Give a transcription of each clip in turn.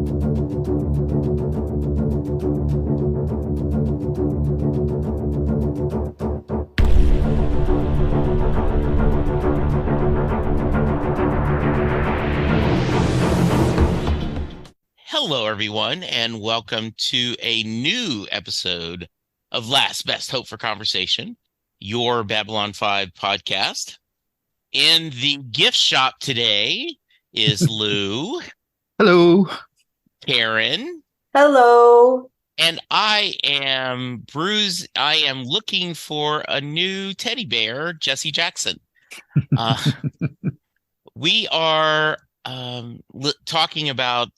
Hello, everyone, and welcome to a new episode of Last Best Hope for Conversation, your Babylon 5 podcast. In the gift shop today is Lou. Hello. Karen. Hello. And I am Bruce. I am looking for a new teddy bear, Jesse Jackson. We are talking about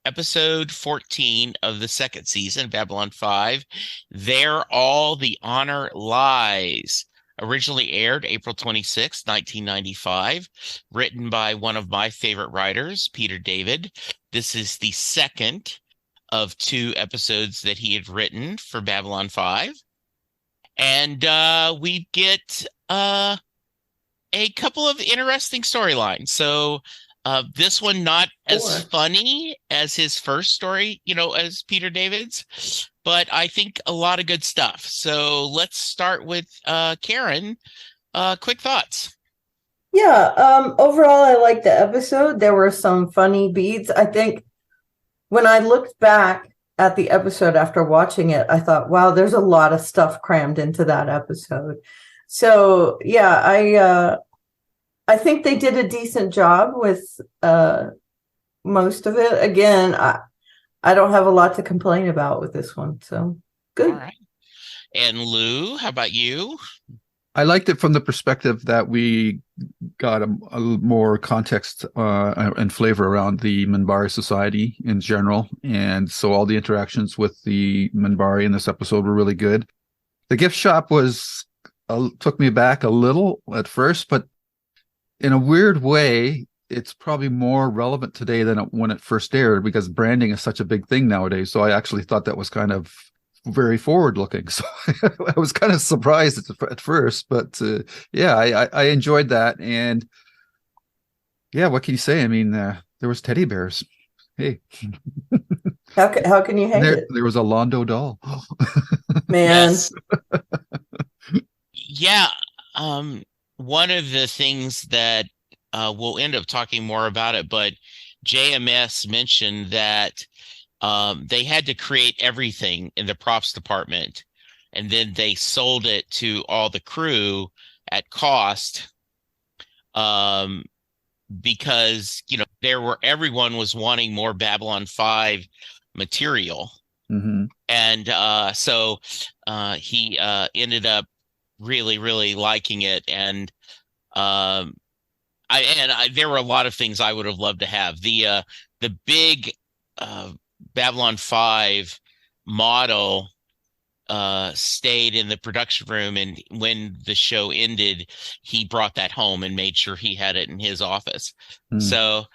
Episode 14 of the second season, Babylon 5, There All the Honor Lies. Originally aired April 26, 1995, written by one of my favorite writers, Peter David. This is the second of two episodes that he had written for Babylon 5. And we get a couple of interesting storylines. So this one not as funny as his first story, as Peter David's, but I think a lot of good stuff. So let's start with Karen. Quick thoughts. Yeah, overall, I liked the episode. There were some funny beats. I think when I looked back at the episode after watching it, I thought, wow, there's a lot of stuff crammed into that episode. So, yeah, I think they did a decent job with most of it. Again, I don't have a lot to complain about with this one, so good. All right. And Lou, how about you? I liked it from the perspective that we got a more context and flavor around the Minbari society in general. And so all the interactions with the Minbari in this episode were really good. The gift shop took me back a little at first, but in a weird way, it's probably more relevant today than when it first aired, because branding is such a big thing nowadays. So I actually thought that was kind of very forward-looking. So I was kind of surprised at first, but I enjoyed that. And yeah, what can you say? I mean, there was teddy bears. Hey, how can you hate it? There was a Londo doll. Man. Yes. Yeah. One of the things that we'll end up talking more about it, but JMS mentioned that they had to create everything in the props department, and then they sold it to all the crew at cost, because everyone was wanting more Babylon 5 material. Mm-hmm. And so he ended up really, really liking it. And there were a lot of things I would have loved to have. The big Babylon 5 model stayed in the production room, and when the show ended, he brought that home and made sure he had it in his office. So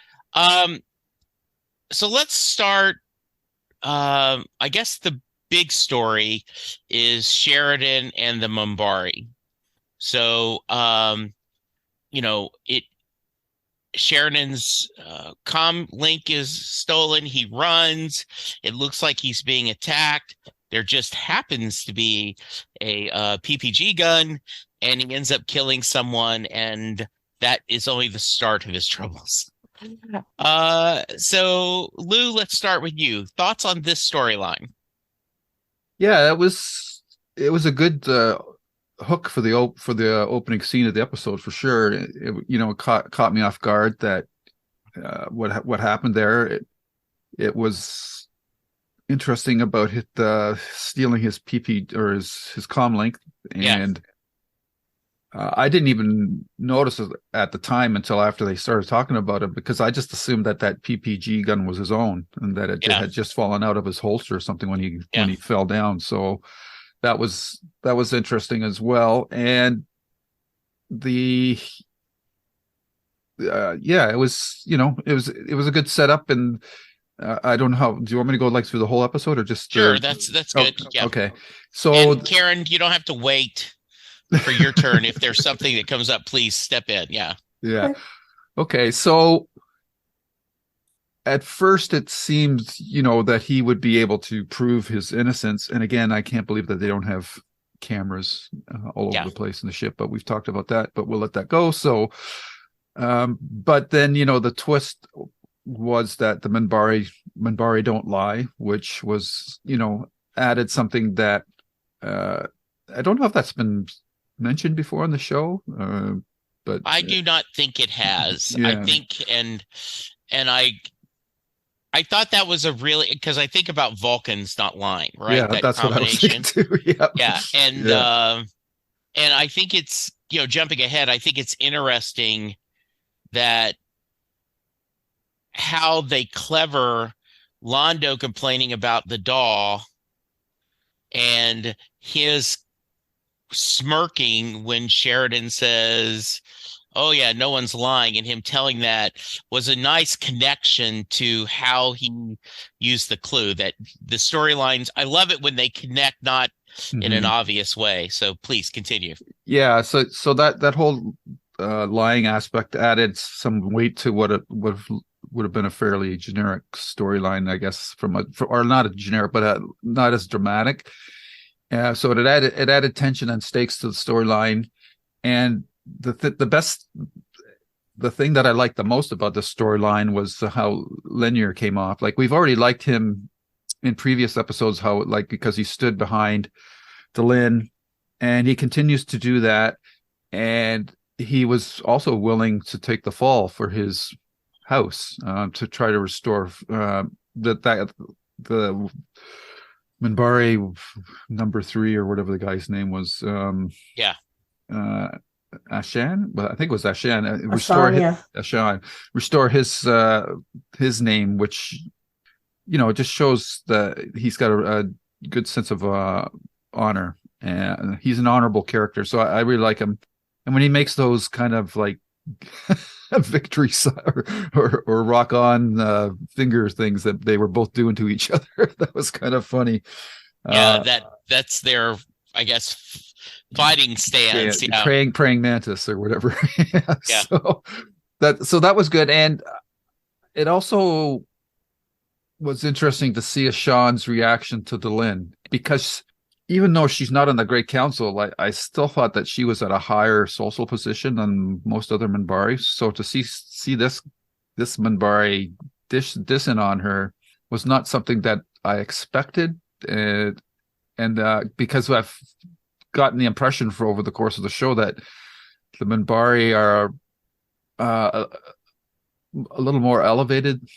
let's start. I guess the big story is Sheridan and the minbari. So Sheridan's comm link is stolen. He runs. It looks like he's being attacked. There just happens to be a PPG gun, and he ends up killing someone, and that is only the start of his troubles. So Lou, let's start with you. Thoughts on this storyline? Yeah, it was a good hook for the opening scene of the episode for sure. It caught me off guard that what happened there. It was interesting about stealing his PP or his comm link, and I didn't even notice it at the time until after they started talking about it, because I just assumed that PPG gun was his own and that it had just fallen out of his holster or something when he fell down. So that was interesting as well. And it was a good setup. And I don't know how. Do you want me to go through the whole episode or just? Sure, that's good. Yeah. Okay. So, and Karen, you don't have to wait for your turn. If there's something that comes up, please step in. Yeah. Yeah. Okay. So at first it seems, that he would be able to prove his innocence. And again, I can't believe that they don't have cameras all over Yeah. the place in the ship, but we've talked about that, but we'll let that go. So, but then, the twist was that the minbari don't lie, which was, added something that, I don't know if that's been mentioned before on the show, but I do not think it has. I yeah. think, and I thought that was a really, because I think about Vulcans not lying, right? Yeah, That that's what I was thinking combination. too. Yeah. Yeah, and I think it's, jumping ahead, I think it's interesting that how they clever Londo complaining about the doll and his smirking when Sheridan says, "Oh yeah, no one's lying," and him telling that was a nice connection to how he used the clue. That the storylines, I love it when they connect, not in an obvious way. So please continue. Yeah, so that whole lying aspect added some weight to what it would have been a fairly generic storyline, I guess, or not a generic, but not as dramatic. So it added tension and stakes to the storyline. And the thing that I liked the most about the storyline was how Linear came off. Like, we've already liked him in previous episodes, how, like, because he stood behind Delenn, and he continues to do that. And he was also willing to take the fall for his house, to try to restore the minbari number 3, or whatever the guy's name was. Yeah. Ashan, well, I think it was Ashan. Restore his name, which it just shows that he's got a good sense of honor, and he's an honorable character. So I really like him. And when he makes those kind of like victory or rock on finger things that they were both doing to each other, that was kind of funny. Yeah, that's their, I guess, fighting stance. Yeah. Praying mantis or whatever. Yeah. So that was good. And it also was interesting to see Sean's reaction to Delenn, because even though she's not on the Great Council, I still thought that she was at a higher social position than most other Minbari. So to see this Minbari dissing on her was not something that I expected. And because I've gotten the impression over the course of the show that the Minbari are a little more elevated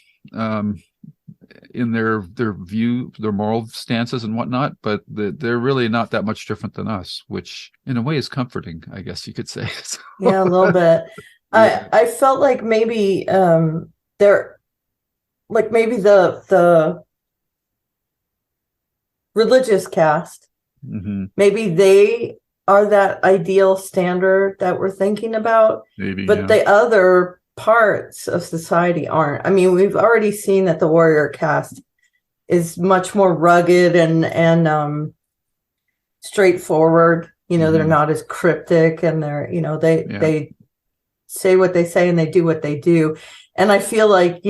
in their view, their moral stances and whatnot, but they're really not that much different than us, which in a way is comforting, I guess you could say. So, yeah, a little bit. Yeah. I felt like maybe they're like maybe the religious caste, maybe they are that ideal standard that we're thinking about, but the other parts of society aren't. I mean, we've already seen that the warrior caste is much more rugged and straightforward. They're not as cryptic, and they're they say what they say and they do what they do. And I feel like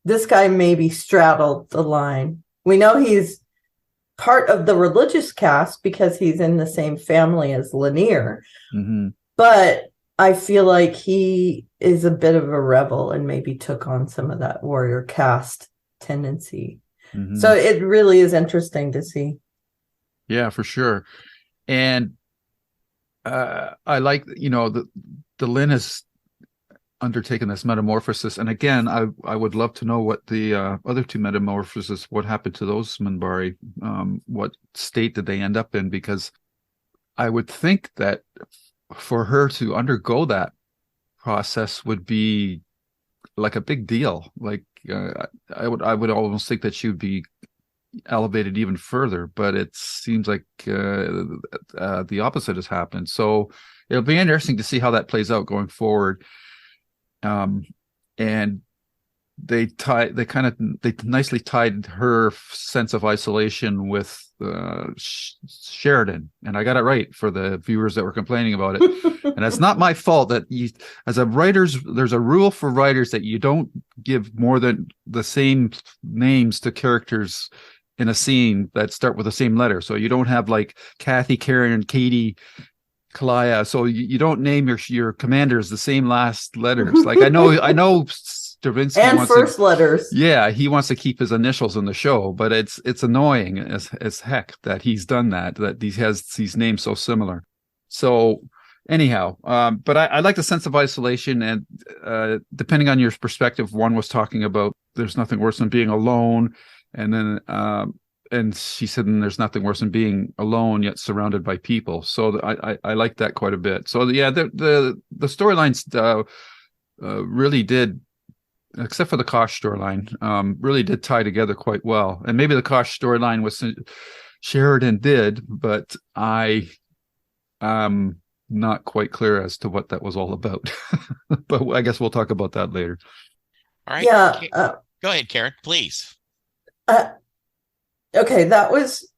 this guy maybe straddled the line. We know he's part of the religious caste because he's in the same family as Lanier, but I feel like he is a bit of a rebel and maybe took on some of that warrior caste tendency. So it really is interesting to see. Yeah, for sure. And I like, the Lynn has undertaken this metamorphosis. And again, I would love to know what the other two metamorphoses, what happened to those Minbari, what state did they end up in? Because I would think that for her to undergo that process would be like a big deal. Like I would almost think that she would be elevated even further, but it seems like the opposite has happened. So it'll be interesting to see how that plays out going forward. And they nicely tied her sense of isolation with Sheridan, and I got it right for the viewers that were complaining about it. And it's not my fault that as a writers, there's a rule for writers that you don't give more than the same names to characters in a scene that start with the same letter. So you don't have like Kathy, Karen, Katie, Kalaya. So you don't name your commanders the same last letters. Like I know Stravinsky and wants first letters. Yeah, he wants to keep his initials in the show, but it's annoying as heck that he's done that he has these names so similar. So anyhow, but I like the sense of isolation, and depending on your perspective, one was talking about there's nothing worse than being alone, and then and she said, and there's nothing worse than being alone yet surrounded by people. So I like that quite a bit. So yeah, the storylines really did, except for the Kosh storyline, really did tie together quite well. And maybe the Kosh storyline was Sheridan did, but I am not quite clear as to what that was all about. But I guess we'll talk about that later. All right. Yeah. Go ahead, Karen, please. Okay, that was.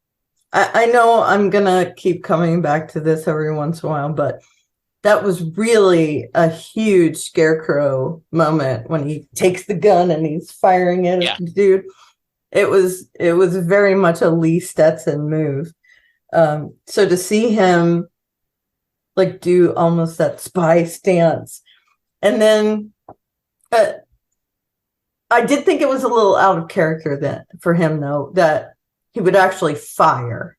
I know I'm gonna keep coming back to this every once in a while, but that was really a huge Scarecrow moment when he takes the gun and he's firing it at the dude. It was very much a Lee Stetson move. So to see him like do almost that spy stance, and then I did think it was a little out of character that for him though that he would actually fire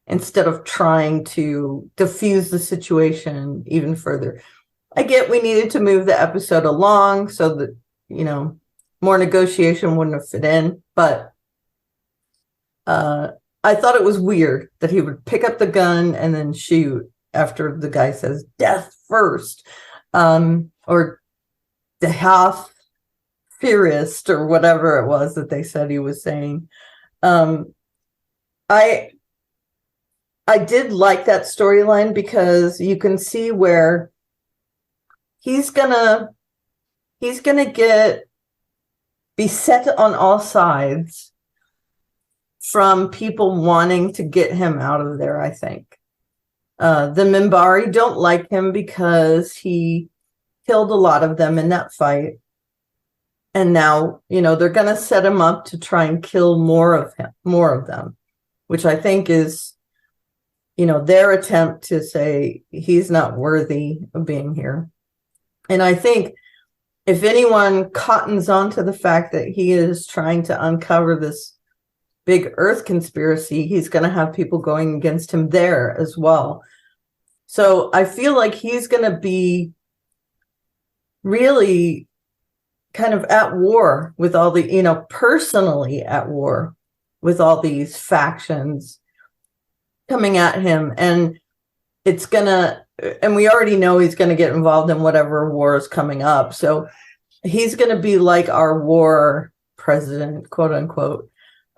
instead of trying to diffuse the situation even further. I get we needed to move the episode along so that, more negotiation wouldn't have fit in, but I thought it was weird that he would pick up the gun and then shoot after the guy says death first, or the half theorist or whatever it was that they said he was saying. I did like that storyline because you can see where he's gonna get beset on all sides from people wanting to get him out of there. I think the Minbari don't like him because he killed a lot of them in that fight, and now they're gonna set him up to try and kill more of them, which I think is their attempt to say he's not worthy of being here. And I think if anyone cottons onto the fact that he is trying to uncover this big Earth conspiracy, he's going to have people going against him there as well. So I feel like he's going to be really kind of at war with all the, personally at war with all these factions coming at him, and we already know he's gonna get involved in whatever war is coming up, so he's gonna be like our war president, quote unquote.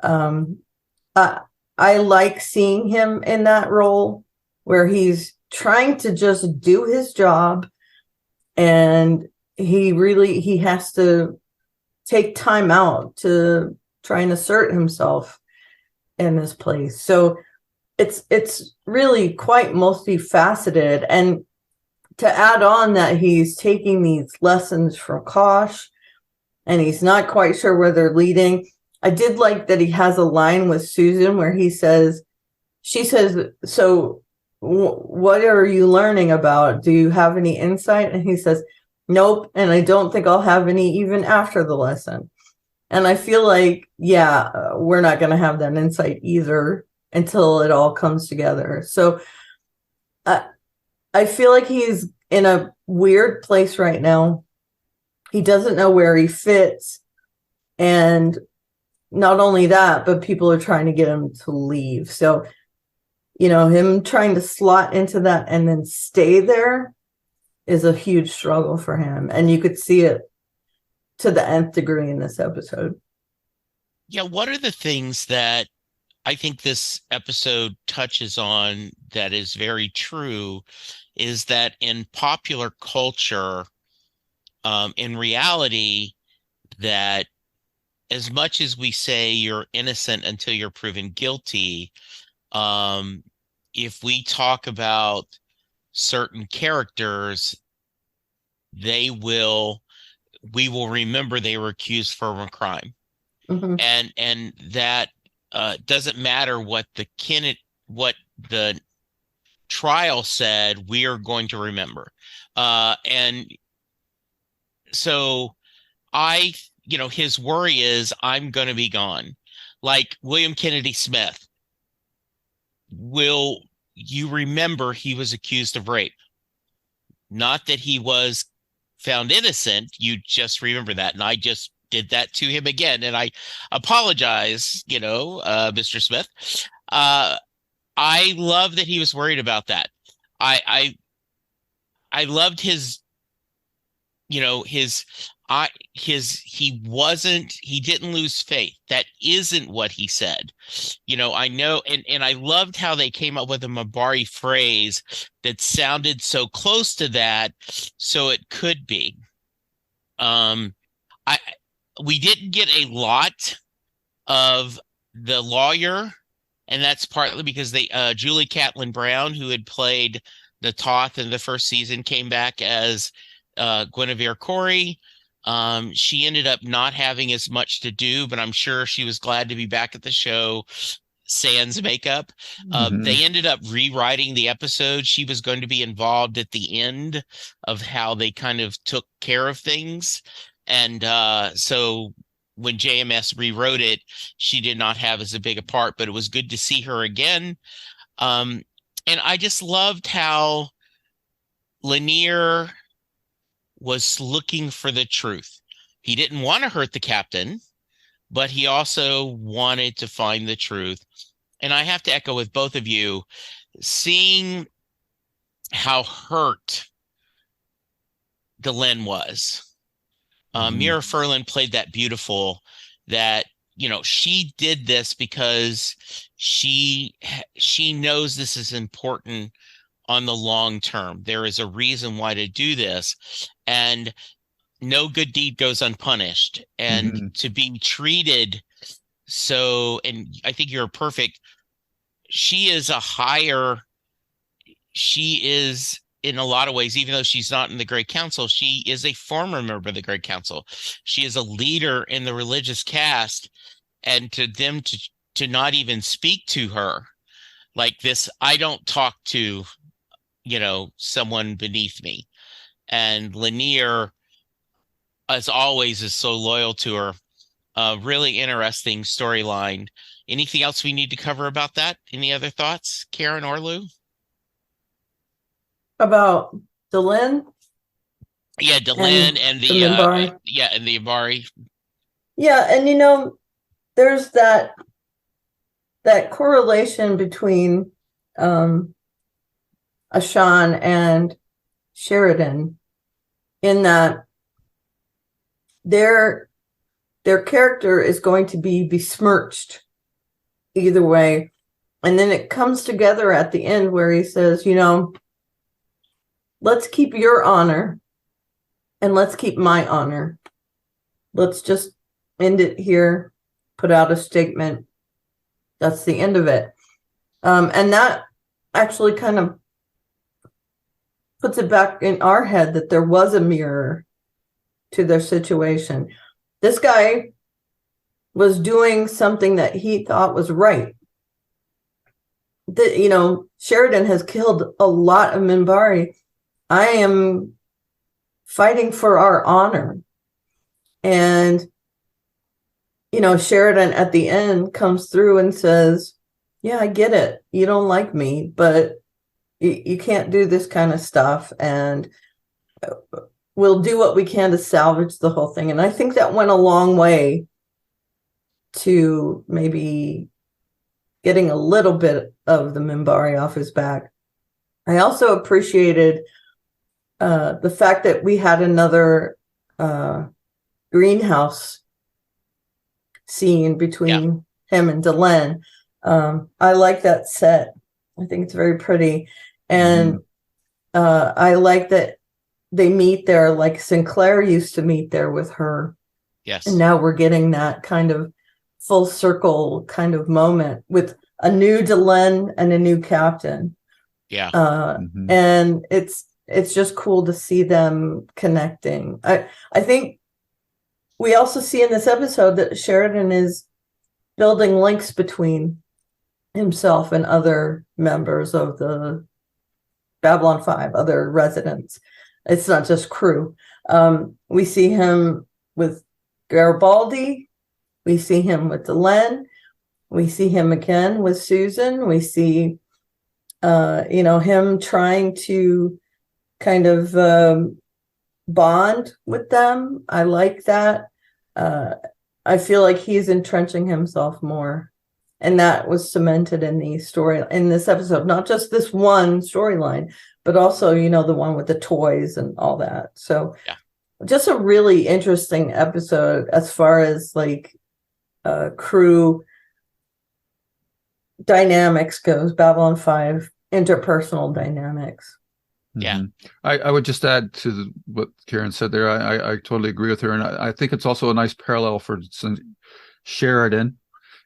I like seeing him in that role where he's trying to just do his job, and he has to take time out to try and assert himself in this place. So it's really quite multifaceted. And to add on that he's taking these lessons from Kosh and he's not quite sure where they're leading. I did like that he has a line with Susan where she says, so what are you learning about? Do you have any insight? And he says, nope. And I don't think I'll have any even after the lesson. And I feel like, we're not going to have that insight either until it all comes together. So I feel like he's in a weird place right now. He doesn't know where he fits. And not only that, but people are trying to get him to leave. So, him trying to slot into that and then stay there is a huge struggle for him. And you could see it to the nth degree in this episode. Yeah, what are the things that I think this episode touches on that is very true is that in popular culture, in reality, that as much as we say you're innocent until you're proven guilty, if we talk about certain characters, we will remember they were accused for a crime. Mm-hmm. And that doesn't matter what the trial said, we are going to remember. And so his worry is, I'm going to be gone. Like William Kennedy Smith, will you remember he was accused of rape? Not that he was found innocent. You just remember that. And I just did that to him again. And I apologize, Mr. Smith. I love that he was worried about that. I loved his, he didn't lose faith. That isn't what he said. I know, and I loved how they came up with a minbari phrase that sounded so close to that, so it could be. We didn't get a lot of the lawyer, and that's partly because Julie Catlin Brown, who had played the Toth in the first season, came back as Guinevere Corey. She ended up not having as much to do, but I'm sure she was glad to be back at the show, sans makeup. They ended up rewriting the episode. She was going to be involved at the end of how they kind of took care of things. And so when JMS rewrote it, she did not have as a big a part, but it was good to see her again. And I just loved how Lanier was looking for the truth. He didn't want to hurt the captain, but he also wanted to find the truth. And I have to echo with both of you, seeing how hurt Delenn was. Mira Furlan played that beautiful, that, she did this because she knows this is important on the long term. There is a reason why to do this, and no good deed goes unpunished. And to be treated so, and I think you're perfect. She is in a lot of ways, even though she's not in the Great Council, she is a former member of the Great Council. She is a leader in the religious caste, and to them to not even speak to her like this, I don't talk to, someone beneath me. And Lanier, as always, is so loyal to her. Really interesting storyline. Anything else we need to cover about that? Any other thoughts, Karen or Lou? About Delenn? Yeah, Delenn and the minbari. And the minbari. Yeah, and there's that correlation between Ashan and Sheridan, in that their character is going to be besmirched either way. And then it comes together at the end where he says, let's keep your honor and let's keep my honor. Let's just end it here, put out a statement. That's the end of it. And that actually kind of puts it back in our head that there was a mirror to their situation. This guy was doing something that he thought was right. Sheridan has killed a lot of minbari. I am fighting for our honor. And, Sheridan at the end comes through and says, yeah, I get it. You don't like me, but you can't do this kind of stuff. And we'll do what we can to salvage the whole thing. And I think that went a long way to maybe getting a little bit of the minbari off his back. I also appreciated the fact that we had another greenhouse scene between him and Delenn. I like that set. I think it's very pretty. And I like that they meet there like Sinclair used to meet there with her And Yes. now we're getting that kind of full circle kind of moment with a new Delenn and a new captain. Yeah. And it's just cool to see them connecting. I think we also see in this episode that Sheridan is building links between himself and other members of the Babylon 5, other residents. It's not just crew. We see him with Garibaldi. We see him with Delenn. We see him again with Susan. We see, him trying to kind of bond with them. I like that. I feel like he's entrenching himself more. And that was cemented in this episode, not just this one storyline, but also, the one with the toys and all that. So just a really interesting episode as far as like crew dynamics goes, Babylon 5 interpersonal dynamics. Yeah. I would just add to what Karen said there. I totally agree with her. And I think it's also a nice parallel for Sheridan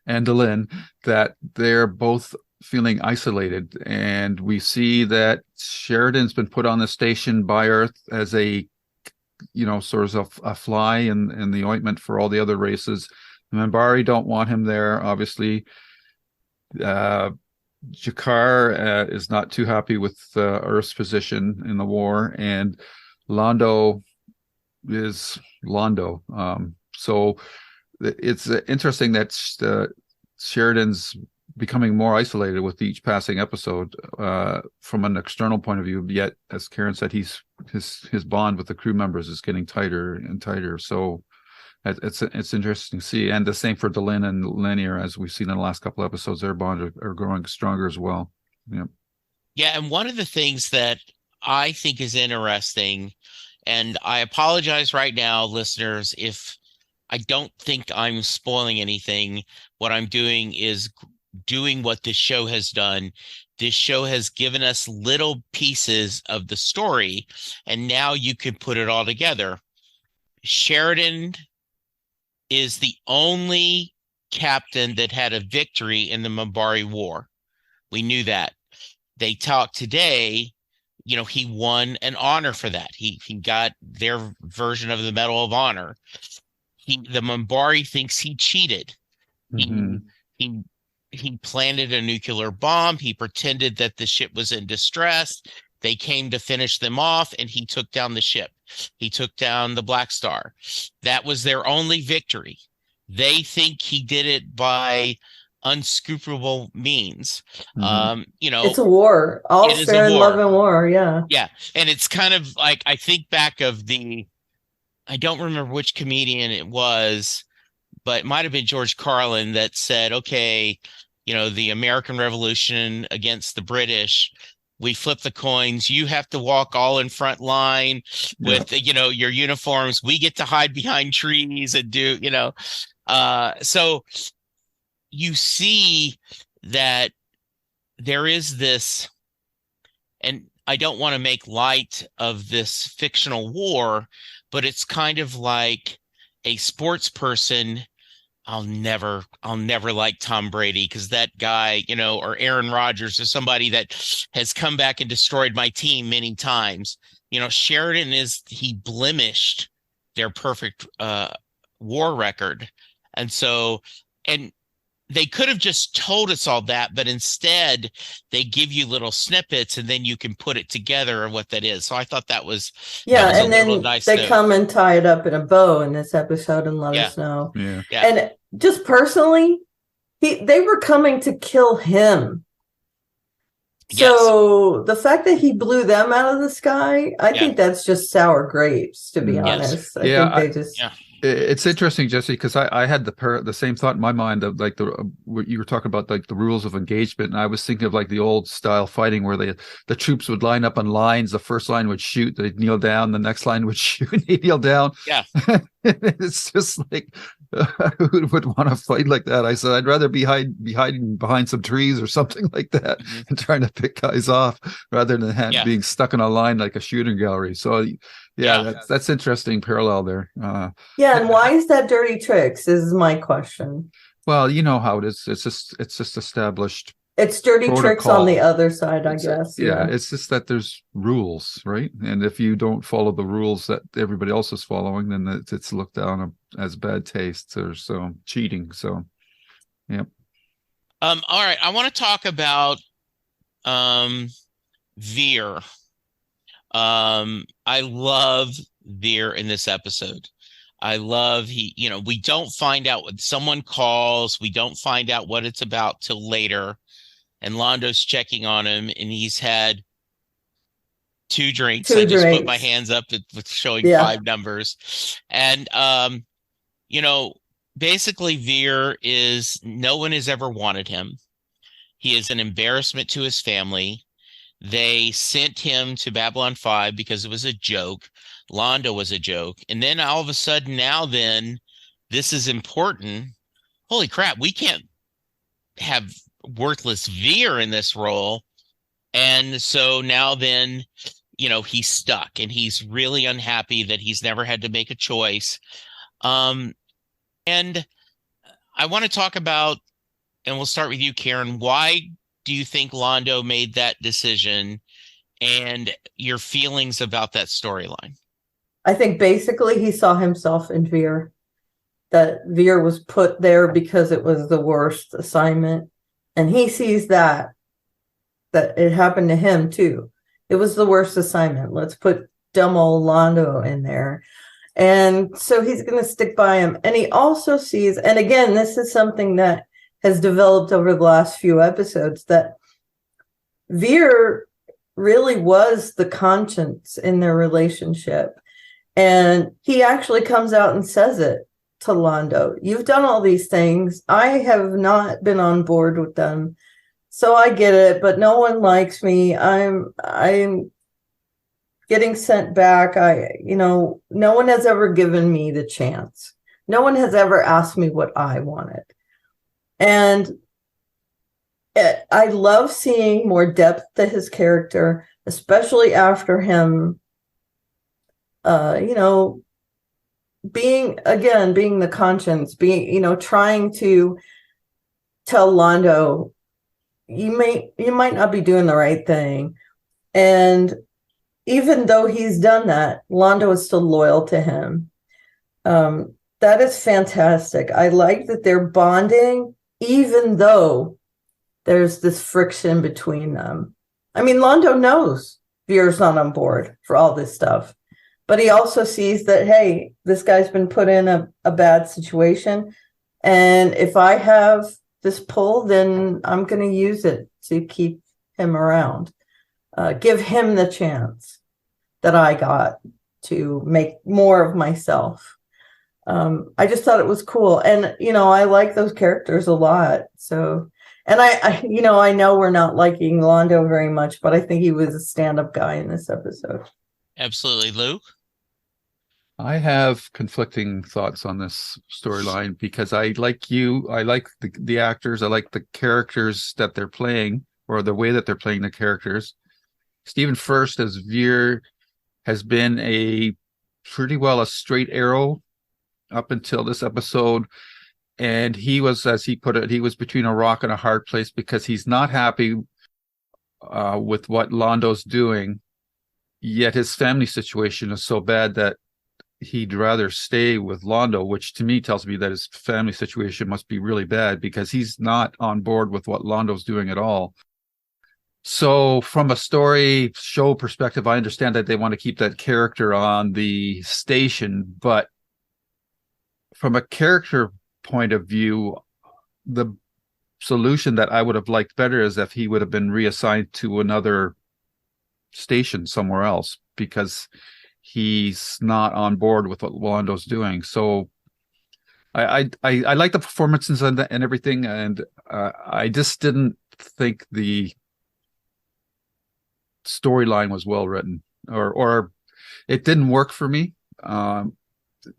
and Delenn, that they're both feeling isolated. And we see that Sheridan's been put on the station by Earth as a, sort of a fly in the ointment for all the other races. The minbari don't want him there, obviously. Jakar is not too happy with Earth's position in the war, and Londo is Londo. So it's interesting that Sheridan's becoming more isolated with each passing episode from an external point of view. Yet, as Karen said, his bond with the crew members is getting tighter and tighter. So it's interesting to see, and the same for Delenn and Lanier, as we've seen in the last couple of episodes. Their bond are growing stronger as well. Yeah, and one of the things that I think is interesting, and I apologize right now, listeners, if I don't think I'm spoiling anything. What I'm doing is doing what this show has done. This show has given us little pieces of the story, and now you can put it all together. Sheridan is the only captain that had a victory in the Minbari War. We knew that. They talked today, he won an honor for that. He got their version of the Medal of Honor. The Minbari thinks he cheated. He planted a nuclear bomb. He pretended that the ship was in distress. They came to finish them off, and he took down the ship. He took down the Black Star. That was their only victory. They think he did it by unscrupulous means. It's a war. All fair and love and war. Yeah. Yeah. And it's kind of like, I think back of I don't remember which comedian it was, but it might have been George Carlin that said, okay, the American Revolution against the British, we flip the coins. You have to walk all in front line with, your uniforms. We get to hide behind trees and do, so you see that there is this, and I don't want to make light of this fictional war, but it's kind of like a sports person. I'll never like Tom Brady, because that guy, or Aaron Rodgers, or somebody that has come back and destroyed my team many times. Sheridan he blemished their perfect war record. And so, and they could have just told us all that, but instead they give you little snippets, and then you can put it together and what that is. So I thought that was and then nice they come and tie it up in a bow in this episode and let us know. Yeah. And just personally, they were coming to kill him. So the fact that he blew them out of the sky, I think that's just sour grapes, to be honest. I think they just. Yeah. It's interesting, Jesse, because I had the same thought in my mind of like what you were talking about, like the rules of engagement, and I was thinking of like the old style fighting where the troops would line up in lines. The first line would shoot, they'd kneel down. The next line would shoot, and they'd kneel down. Yeah, it's just like who would want to fight like that? I said, I'd rather be hiding behind some trees or something like that and trying to pick guys off rather than being stuck in a line like a shooting gallery. So that's interesting parallel there. And why is that dirty tricks is my question. Well, you know how it is. It's just established. It's dirty protocol. Tricks on the other side, I guess. It's just that there's rules, right? And if you don't follow the rules that everybody else is following, then it's looked down as bad taste or so cheating. So, yeah. All right, I want to talk about Vir. I love Vir in this episode. I love we don't find out when someone calls. We don't find out what it's about till later. And Londo's checking on him, and he's had 2 drinks. I just put my hands up with showing 5 numbers. And, basically Vir is, no one has ever wanted him. He is an embarrassment to his family. They sent him to Babylon 5 because it was a joke. Londo was a joke. And then all of a sudden this is important. Holy crap, we can't have worthless Vir in this role. And so now he's stuck and he's really unhappy that he's never had to make a choice. And I want to talk about, and we'll start with you, Karen, why do you think Londo made that decision and your feelings about that storyline? I think basically he saw himself in Vir, that Vir was put there because it was the worst assignment. And he sees that it happened to him too. It was the worst assignment. Let's put dumb old Londo in there. And so he's going to stick by him. And he also sees, and again, this is something that has developed over the last few episodes, that Vir really was the conscience in their relationship. And he actually comes out and says it to Londo. You've done all these things. I have not been on board with them. So I get it, but no one likes me. I'm getting sent back. No one has ever given me the chance. No one has ever asked me what I wanted. And I love seeing more depth to his character, especially after him, being the conscience, trying to tell Londo, you might not be doing the right thing. And even though he's done that, Londo is still loyal to him. That is fantastic. I like that they're bonding, even though there's this friction between them. I mean, Londo knows Vir's not on board for all this stuff, but he also sees that, hey, this guy's been put in a bad situation. And if I have this pull, then I'm going to use it to keep him around. Give him the chance that I got to make more of myself. I just thought it was cool. And, I like those characters a lot. So, and I know we're not liking Londo very much, but I think he was a stand-up guy in this episode. Absolutely. Luke? I have conflicting thoughts on this storyline because I like the actors. I like the characters that they're playing, or the way that they're playing the characters. Stephen Furst as Vir has been pretty well a straight arrow up until this episode. And he was, as he put it, he was between a rock and a hard place because he's not happy with what Londo's doing. Yet his family situation is so bad that he'd rather stay with Londo, which to me tells me that his family situation must be really bad because he's not on board with what Londo's doing at all. So from a story show perspective, I understand that they want to keep that character on the station, but from a character point of view, the solution that I would have liked better is if he would have been reassigned to another station somewhere else, because he's not on board with what Londo's doing. So I like the performances and everything, and I just didn't think the storyline was well written, or it didn't work for me.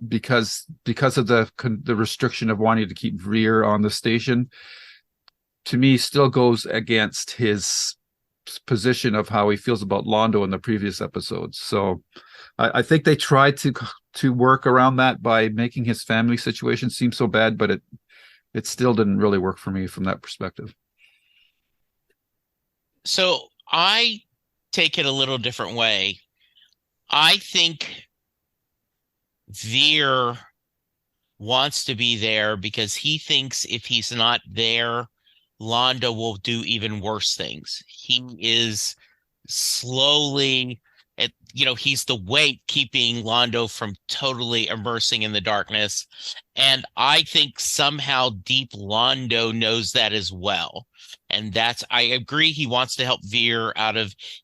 because of the restriction of wanting to keep Vir on the station, to me still goes against his position of how he feels about Londo in the previous episodes. So I think they tried to work around that by making his family situation seem so bad, but it still didn't really work for me from that perspective. So I take it a little different way. I think Vir wants to be there because he thinks if he's not there, Londo will do even worse things. He is slowly, he's the weight keeping Londo from totally immersing in the darkness. And I think somehow deep Londo knows that as well. And I agree, he wants to help Vir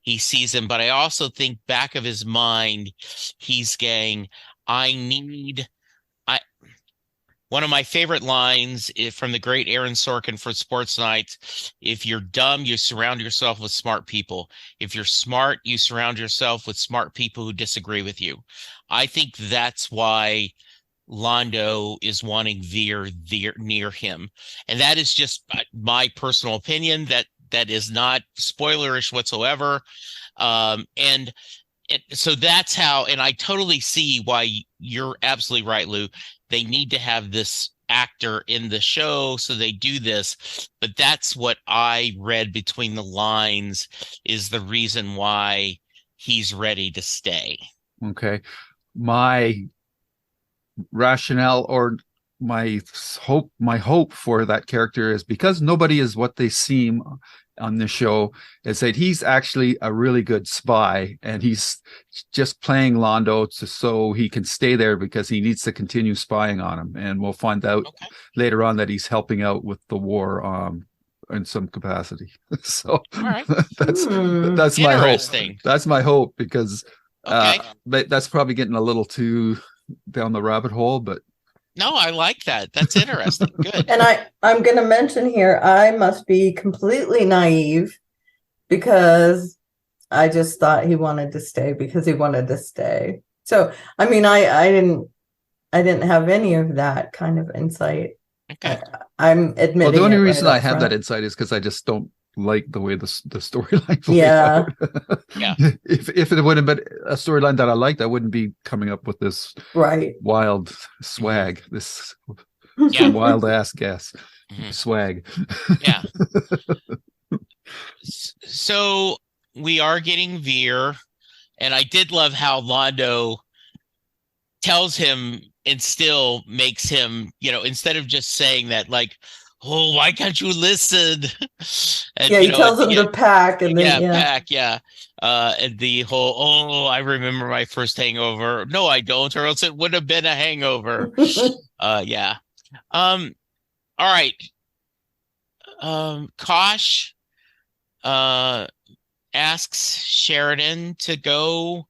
he sees him, but I also think back of his mind, he's going, one of my favorite lines from the great Aaron Sorkin for Sports Nights: if you're dumb, you surround yourself with smart people. If you're smart, you surround yourself with smart people who disagree with you. I think that's why Londo is wanting Vir near him. And that is just my personal opinion. That is not spoilerish whatsoever. So that's how, and I totally see why you're absolutely right, Lou. They need to have this actor in the show, so they do this. But that's what I read between the lines is the reason why he's ready to stay. Okay. My rationale or my hope for that character is because nobody is what they seem on the show, is that he's actually a really good spy, and he's just playing Londo so he can stay there because he needs to continue spying on him. And we'll find out later on that he's helping out with the war in some capacity. So that's my hope. That's my hope, because that's probably getting a little too down the rabbit hole, but no, I like that. That's interesting. Good. And I'm going to mention here, I must be completely naive because I just thought he wanted to stay because he wanted to stay. So, I mean, I didn't have any of that kind of insight. Okay. I'm admitting. Well, the only reason I have that insight is because I just don't like the way the storyline played out. Yeah. If it would have been a storyline that I liked, I wouldn't be coming up with this wild swag, this wild ass guess. Swag. Yeah. So we are getting Vir, and I did love how Londo tells him and still makes him, instead of just saying that, like, oh, why can't you listen? And, he tells him to pack. And then, pack, and the whole, I remember my first hangover. No, I don't, or else it would have been a hangover. Yeah. All right. Kosh asks Sheridan to go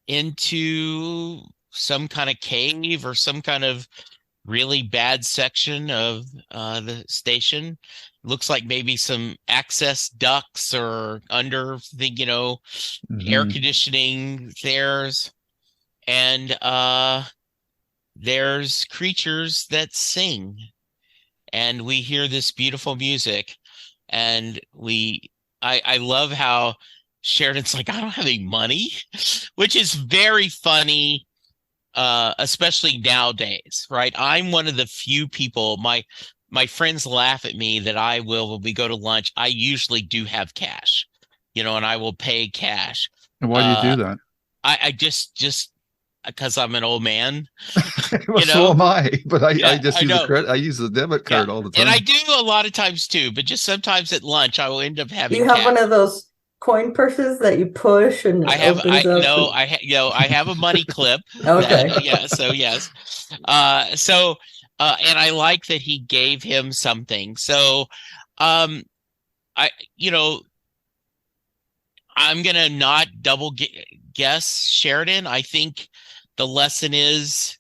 into some kind of cave or some kind of really bad section of the station. Looks like maybe some access ducts or under the air conditioning there's, and there's creatures that sing, and we hear this beautiful music, and I love how Sheridan's like, I don't have any money, which is very funny. Especially nowadays, right? I'm one of the few people, my friends laugh at me that when we go to lunch, I usually do have cash, and I will pay cash. And why do you do that? I just because I'm an old man. Well, so am I, but I just use the credit. I use the debit card all the time. And I do a lot of times too, but just sometimes at lunch I will end up having You have one of those coin purses that you push and I have a money clip. Okay. So yes. And I like that he gave him something. So I'm gonna not double guess Sheridan. I think the lesson is,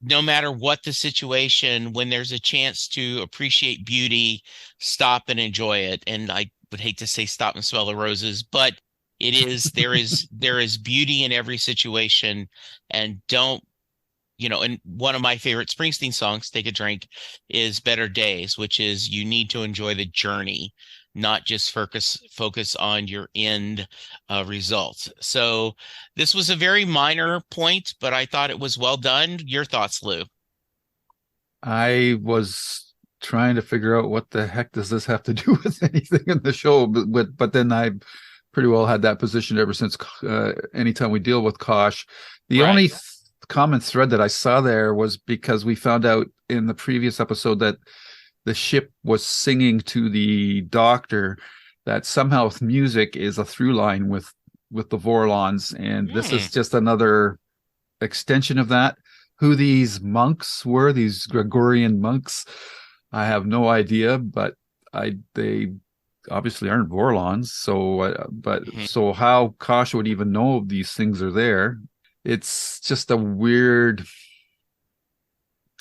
no matter what the situation, when there's a chance to appreciate beauty, stop and enjoy it. And I would hate to say stop and smell the roses, but there is beauty in every situation, and don't and one of my favorite Springsteen songs, Take a Drink, is Better Days, which is you need to enjoy the journey, not just focus on your end results. So this was a very minor point, but I thought it was well done. Your thoughts, Lou? I was trying to figure out what the heck does this have to do with anything in the show, but then I pretty well had that position ever since. Anytime we deal with Kosh, the Right. only common thread that I saw there was because we found out in the previous episode that the ship was singing to the doctor, that somehow music is a through line with the Vorlons, and this is just another extension of that. Who these monks were, these Gregorian monks, I have no idea, but they obviously aren't Vorlons. So, so how Kosh would even know these things are there? It's just a weird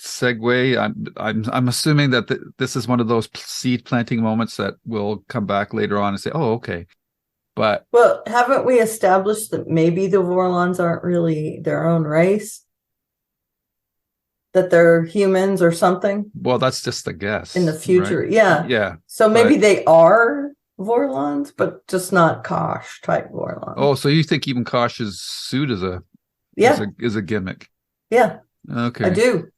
segue. I'm assuming that this is one of those seed planting moments that will come back later on and say, "Oh, okay." But well, haven't we established that maybe the Vorlons aren't really their own race? That they're humans or something? Well, that's just a guess. In the future, right? yeah. Yeah. So maybe they are Vorlons, but just not Kosh type Vorlons. Oh, so you think even Kosh's suit is a gimmick? Yeah. Okay. I do.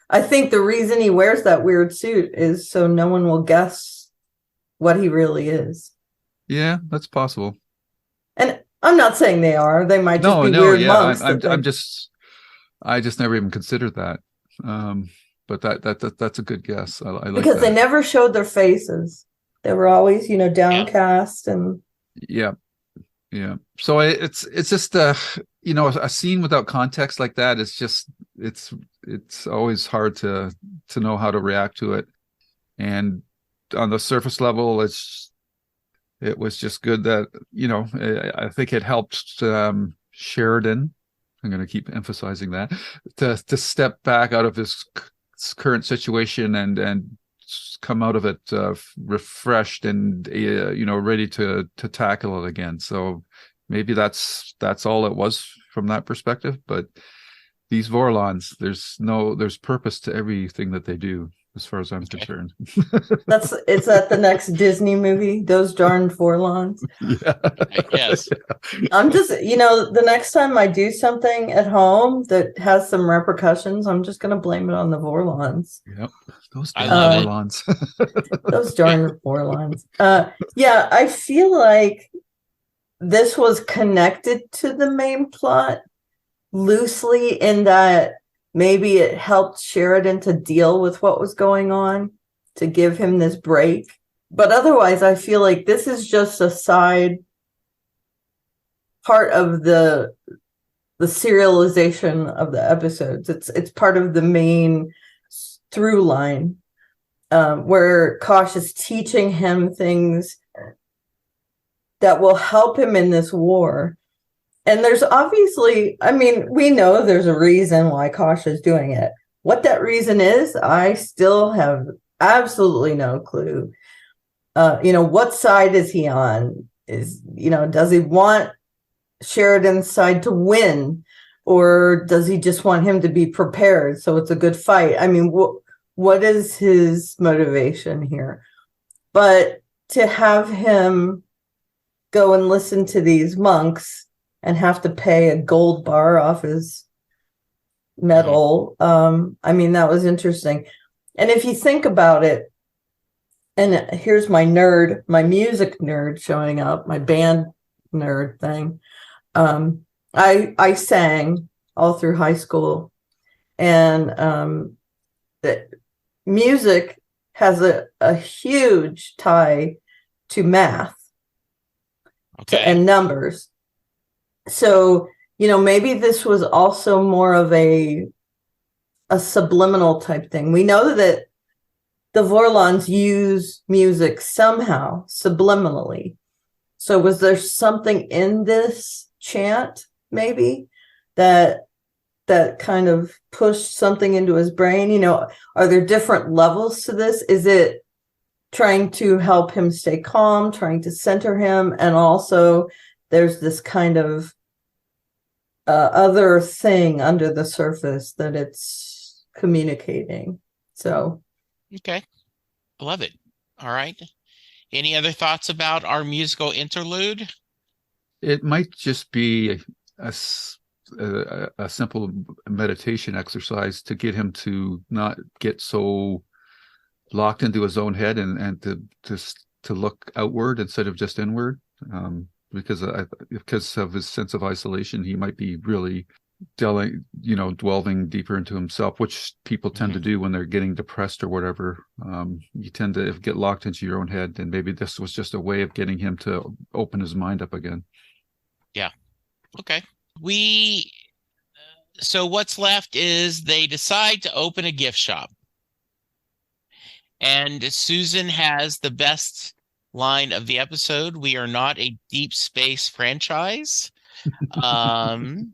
I think the reason he wears that weird suit is so no one will guess what he really is. Yeah, that's possible. And I'm not saying they are. They might just be weird monks. I just never even considered that. But that's a good guess. I like because that. they never showed their faces. They were always, downcast and yeah. So it's just a scene without context like that. It's just it's always hard to know how to react to it. And on the surface level, it was just good that I think it helped Sheridan. I'm going to keep emphasizing that to step back out of his current situation and come out of it refreshed and ready to tackle it again. So maybe that's all it was from that perspective. But these Vorlons, there's purpose to everything that they do, as far as I'm concerned. It's at the next Disney movie, those darn Vorlons. Yeah. Yes. I'm just, the next time I do something at home that has some repercussions, I'm just going to blame it on the Vorlons. Yep. Those I darn love Vorlons. Those darn Vorlons. Yeah, I feel like this was connected to the main plot loosely in that maybe it helped Sheridan to deal with what was going on, to give him this break. But otherwise, I feel like this is just a side part of the serialization of the episodes. It's part of the main through line where Kosh is teaching him things that will help him in this war. And there's obviously, we know there's a reason why Kosh is doing it. What that reason is, I still have absolutely no clue. What side is he on? Does he want Sheridan's side to win, or does he just want him to be prepared so it's a good fight? What is his motivation here? But to have him go and listen to these monks and have to pay a gold bar off his medal, that was interesting. And if you think about it, and here's my music nerd showing up, my band nerd thing. I sang all through high school, and the music has a huge tie to math and numbers. So, maybe this was also more of a subliminal type thing. We know that the Vorlons use music somehow subliminally. So was there something in this chant maybe that kind of pushed something into his brain? Are there different levels to this? Is it trying to help him stay calm, trying to center him, and also there's this kind of other thing under the surface that it's communicating. So Okay. I love it. All right. Any other thoughts about our musical interlude? It might just be a simple meditation exercise to get him to not get so locked into his own head and to just to look outward instead of just inward. Because of his sense of isolation, he might be really delving deeper into himself, which people tend to do when they're getting depressed or whatever. You tend to get locked into your own head, and maybe this was just a way of getting him to open his mind up again. Yeah. Okay. So what's left is they decide to open a gift shop. And Susan has the best line of the episode. We are not a deep space franchise. And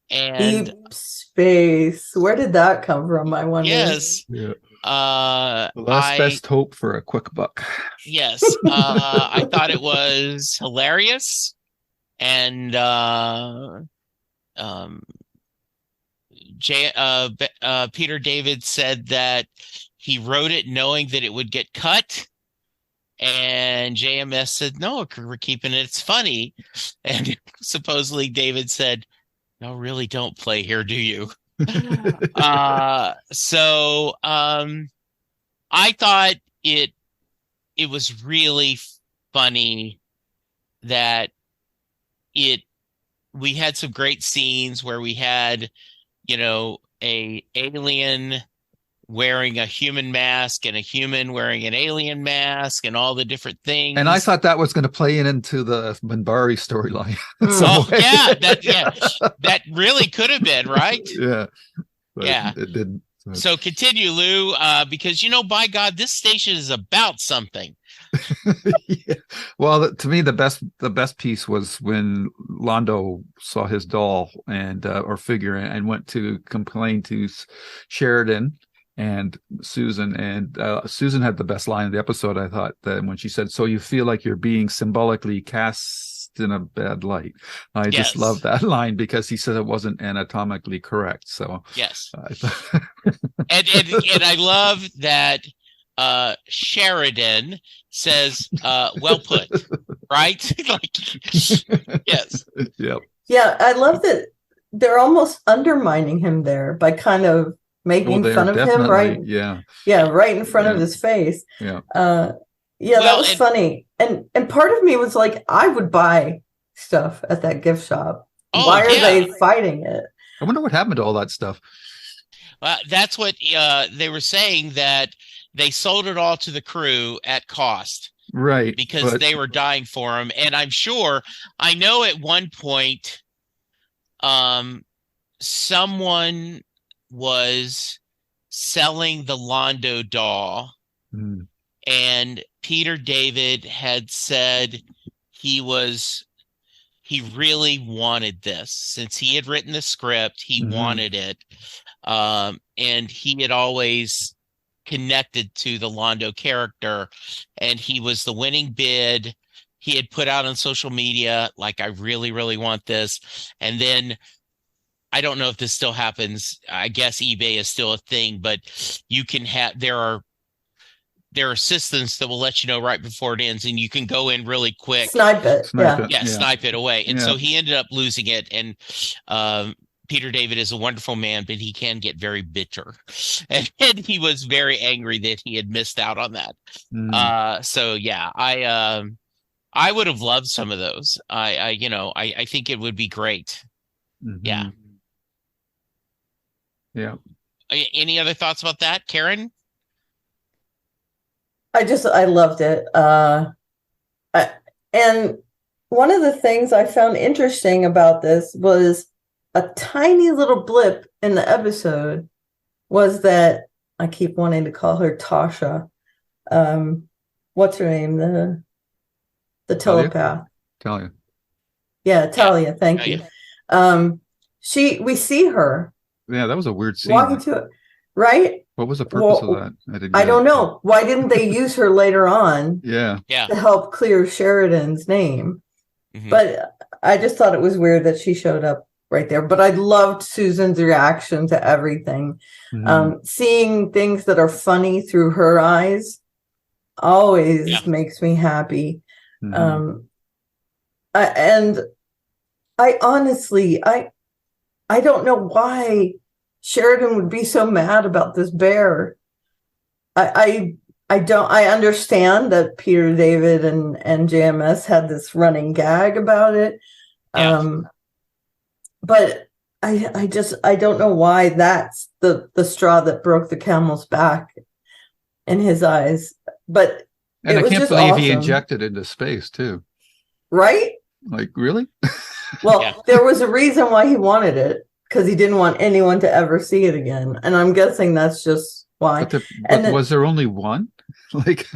deep space. Where did that come from? I wonder. Yes. Yeah. The last best hope for a quick buck. Yes. I thought it was hilarious. And Peter David said that he wrote it knowing that it would get cut. And JMS said, no, we're keeping it. It's funny. And supposedly David said, no, really don't play here, do you? So I thought it was really funny that we had some great scenes where we had, a alien wearing a human mask and a human wearing an alien mask and all the different things. And I thought that was going to play into the minbari storyline. That really could have been, right? Yeah. Yeah. It didn't. So continue, Lou, because, by God, this station is about something. Yeah. Well, to me, the best piece was when Londo saw his doll and or figure and went to complain to Sheridan and Susan. And Susan had the best line of the episode, I thought, that when she said, "So you feel like you're being symbolically cast in a bad light." I just love that line because he said it wasn't anatomically correct. So yes, and I love that Sheridan says, well put, right? Yes. Yep. Yeah, I love that they're almost undermining him there by kind of making fun of him, right? Yeah. Yeah, right in front of his face. Yeah. That was funny. And part of me was like, I would buy stuff at that gift shop. Why are they fighting it? I wonder what happened to all that stuff. That's what they were saying, that they sold it all to the crew at cost. Right. Because they were dying for him. And I know at one point, someone was selling the Londo doll. And Peter David had said he really wanted this. Since he had written the script, he wanted it. And he had always connected to the Londo character, and he was the winning bid. He had put out on social media, like, I really, really want this. And then I don't know if this still happens. I guess eBay is still a thing, but you can there are systems that will let you know right before it ends, and you can go in really quick. Snipe it. Snipe it away. And so he ended up losing it. And Peter David is a wonderful man, but he can get very bitter. And he was very angry that he had missed out on that. So yeah, I would have loved some of those. I think it would be great. Yeah. Yeah. Any other thoughts about that, Karen? I loved it. And one of the things I found interesting about this was a tiny little blip in the episode was that I keep wanting to call her Tasha. What's her name? The telepath. Talia. Yeah, Talia. Thank you. We see her. Yeah, that was a weird scene. Walking to it, right? What was the purpose of that? I don't know. Why didn't they use her later on? Yeah. To help clear Sheridan's name. But I just thought it was weird that she showed up right there. But I loved Susan's reaction to everything. Seeing things that are funny through her eyes always makes me happy. And I honestly, I don't know why Sheridan would be so mad about this bear. I understand that Peter David and JMS had this running gag about it. But I don't know why that's the straw that broke the camel's back in his eyes. But and I can't believe he injected into space too. Right? Like, really? Well, there was a reason why he wanted it, because he didn't want anyone to ever see it again. And I'm guessing that's just why. But was there only one? Like,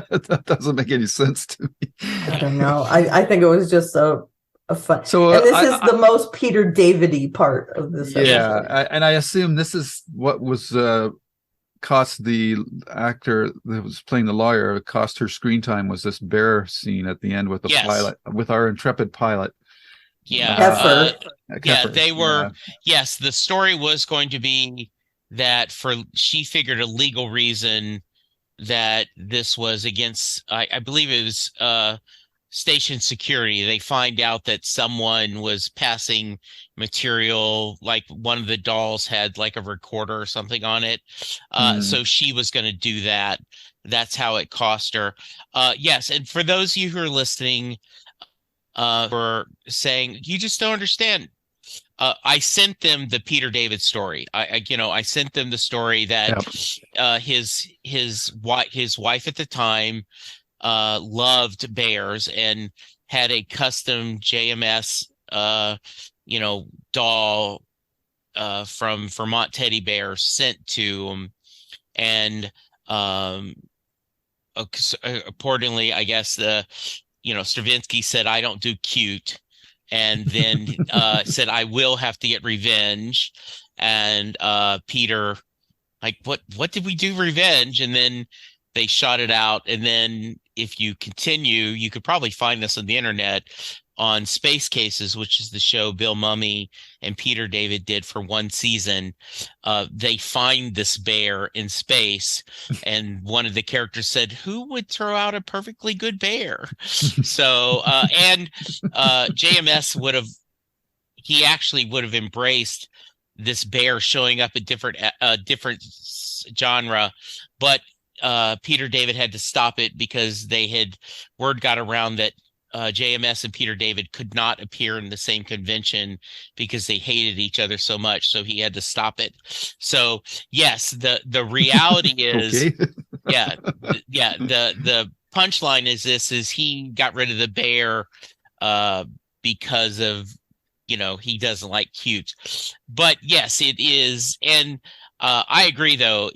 that doesn't make any sense to me. I don't know. I think it was just a fun. So, and this is the most Peter David-y part of this episode. Yeah, and I assume this is what was cost the actor that was playing the lawyer, cost her screen time, was this bear scene at the end with the pilot, with our intrepid pilot. Heifer. They were. Yes, the story was going to be that she figured a legal reason that this was against, I believe it was station security. They find out that someone was passing material, like one of the dolls had like a recorder or something on it. So she was going to do that. That's how it cost her. Yes, and for those of you who are listening, for saying you just don't understand, I sent them the Peter David story. I sent them the story that his wife at the time loved bears and had a custom JMS doll from Vermont teddy bear sent to him, and accordingly, I guess Stravinsky said, "I don't do cute," and then said, "I will have to get revenge." And Peter, like, what did we do revenge? And then they shot it out. And then if you continue, you could probably find this on the internet on Space Cases, which is the show Bill Mumy and Peter David did for one season. They find this bear in space, and one of the characters said, "Who would throw out a perfectly good bear?" So, and JMS would have embraced this bear showing up at different genre, but Peter David had to stop it because word got around that JMS and Peter David could not appear in the same convention because they hated each other so much. So he had to stop it. So yes, the reality is, the punchline is he got rid of the bear because of, he doesn't like cute. But yes, it is. And I agree though.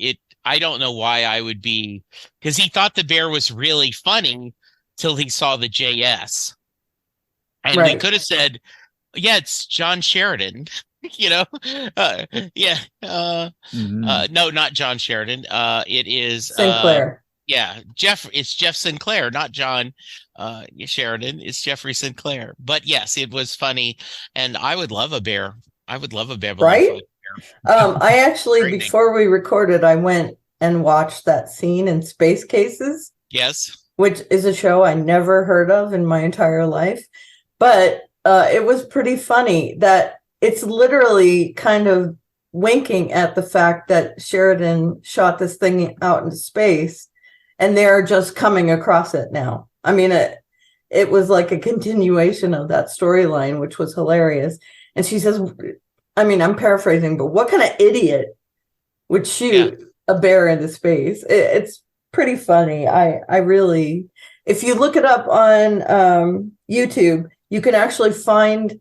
I don't know why I would be, because he thought the bear was really funny till he saw the JS. And we could have said, yeah, it's John Sheridan, no, not John Sheridan. It is Sinclair. It's Jeff Sinclair, not John Sheridan. It's Jeffrey Sinclair. But yes, it was funny. And I would love a bear. I would love a bear. Right? I actually, before we recorded, I went and watched that scene in Space Cases. Yes. Which is a show I never heard of in my entire life. But it was pretty funny that it's literally kind of winking at the fact that Sheridan shot this thing out into space and they're just coming across it now. I mean, it was like a continuation of that storyline, which was hilarious. And she says, I mean, I'm paraphrasing, but what kind of idiot would shoot a bear into space? It's pretty funny. I really, if you look it up on YouTube, you can actually find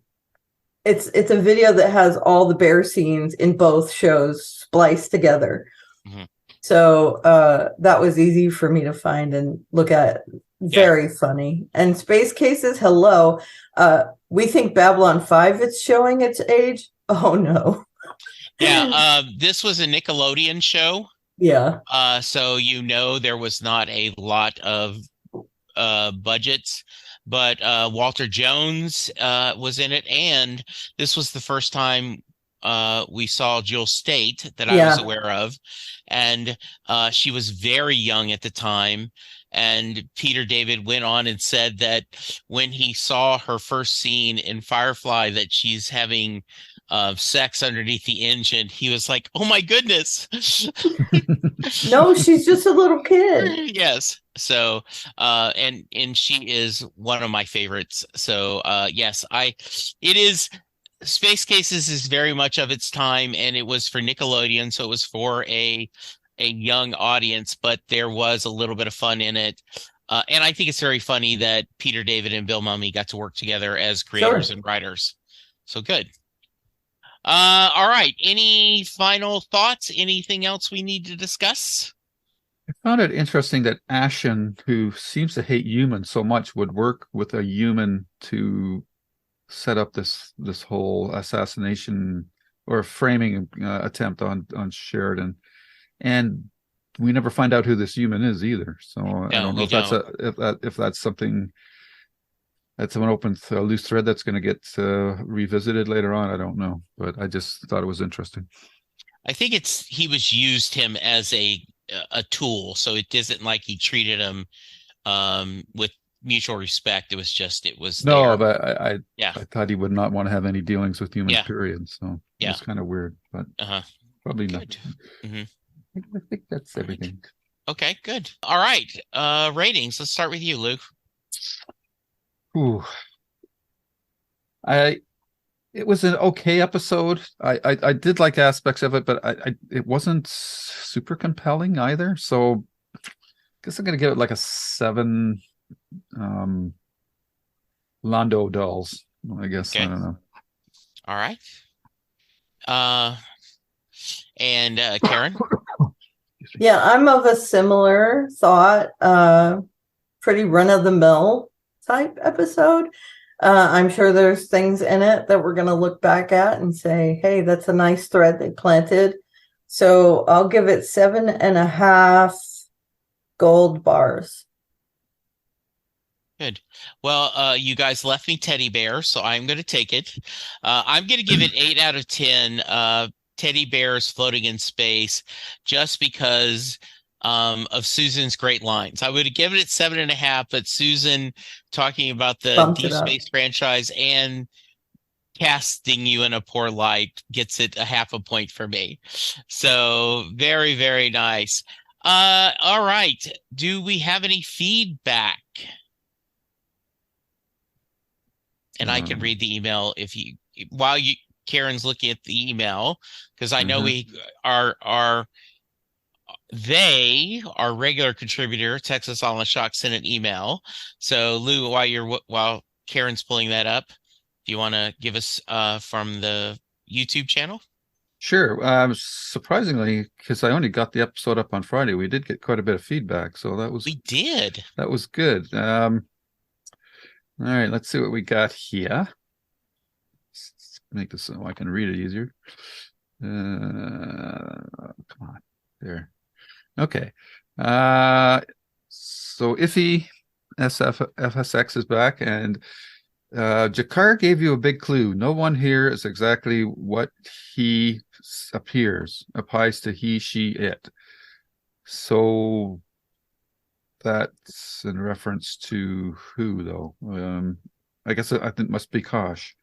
it's a video that has all the bear scenes in both shows spliced together. So that was easy for me to find and look at. Very funny. And Space Cases, hello. We think Babylon 5 it's showing its age. Oh no. This was a Nickelodeon show. So there was not a lot of budgets. but Walter Jones was in it, and this was the first time we saw Jill State that I was Yeah. aware of, and she was very young at the time. And Peter David went on and said that when he saw her first scene in Firefly, that she's having sex underneath the engine, he was like, "Oh my goodness!" No, she's just a little kid. Yes. So, and she is one of my favorites. So, yes, it is. Space Cases is very much of its time, and it was for Nickelodeon, so it was for a young audience, but there was a little bit of fun in it. And I think it's very funny that Peter David and Bill Mumy got to work together as creators Sure. and writers. So good. All right. Any final thoughts? Anything else we need to discuss? I found it interesting that Ashen, who seems to hate humans so much, would work with a human to set up this whole assassination or framing attempt on Sheridan, and we never find out who this human is either. So I No, don't know we if that's don't. if that's something that's an open loose thread that's going to get revisited later on. I don't know, but I just thought it was interesting. I think he was used him as a tool, so it isn't like he treated him with mutual respect. It was No, there. but Yeah. I thought he would not want to have any dealings with humans, Yeah. period. So it Yeah. was kind of weird, but Uh-huh. probably Good. not. Hmm. I think that's All right. everything. Okay, good. All right. Ratings. Let's start with you, Luke. Ooh. I It was an okay episode. I did like aspects of it, but it wasn't super compelling either. So I guess I'm gonna give it like a 7 Londo dolls. I guess I Okay. don't know. All right. Uh and Karen. Yeah, I'm of a similar thought. Pretty run of the mill type episode. I'm sure there's things in it that we're going to look back at and say, hey, that's a nice thread they planted. So I'll give it 7.5 gold bars. Good. Well, you guys left me teddy bear, so I'm going to take it. I'm going to give it 8 out of 10. Teddy bears floating in space, just because of Susan's great lines. I would have given it 7.5, but Susan talking about the Bumped Deep it up. Space franchise and casting you in a poor light gets it a half a point for me. So very, very nice. All right. Do we have any feedback? And I can read the email while Karen's looking at the email, because I know we are our regular contributor, Texas on the Shock, sent an email. So Lou, while Karen's pulling that up, do you want to give us from the YouTube channel? Sure. Surprisingly, because I only got the episode up on Friday, we did get quite a bit of feedback. So We did. That was good. All right, let's see what we got here. Let's make this so I can read it easier. Come on, there. Okay. So Iffy FSX is back, and Jakar gave you a big clue. No one here is exactly what he applies to he, she, it. So that's in reference to who, though? I guess I think it must be Kosh.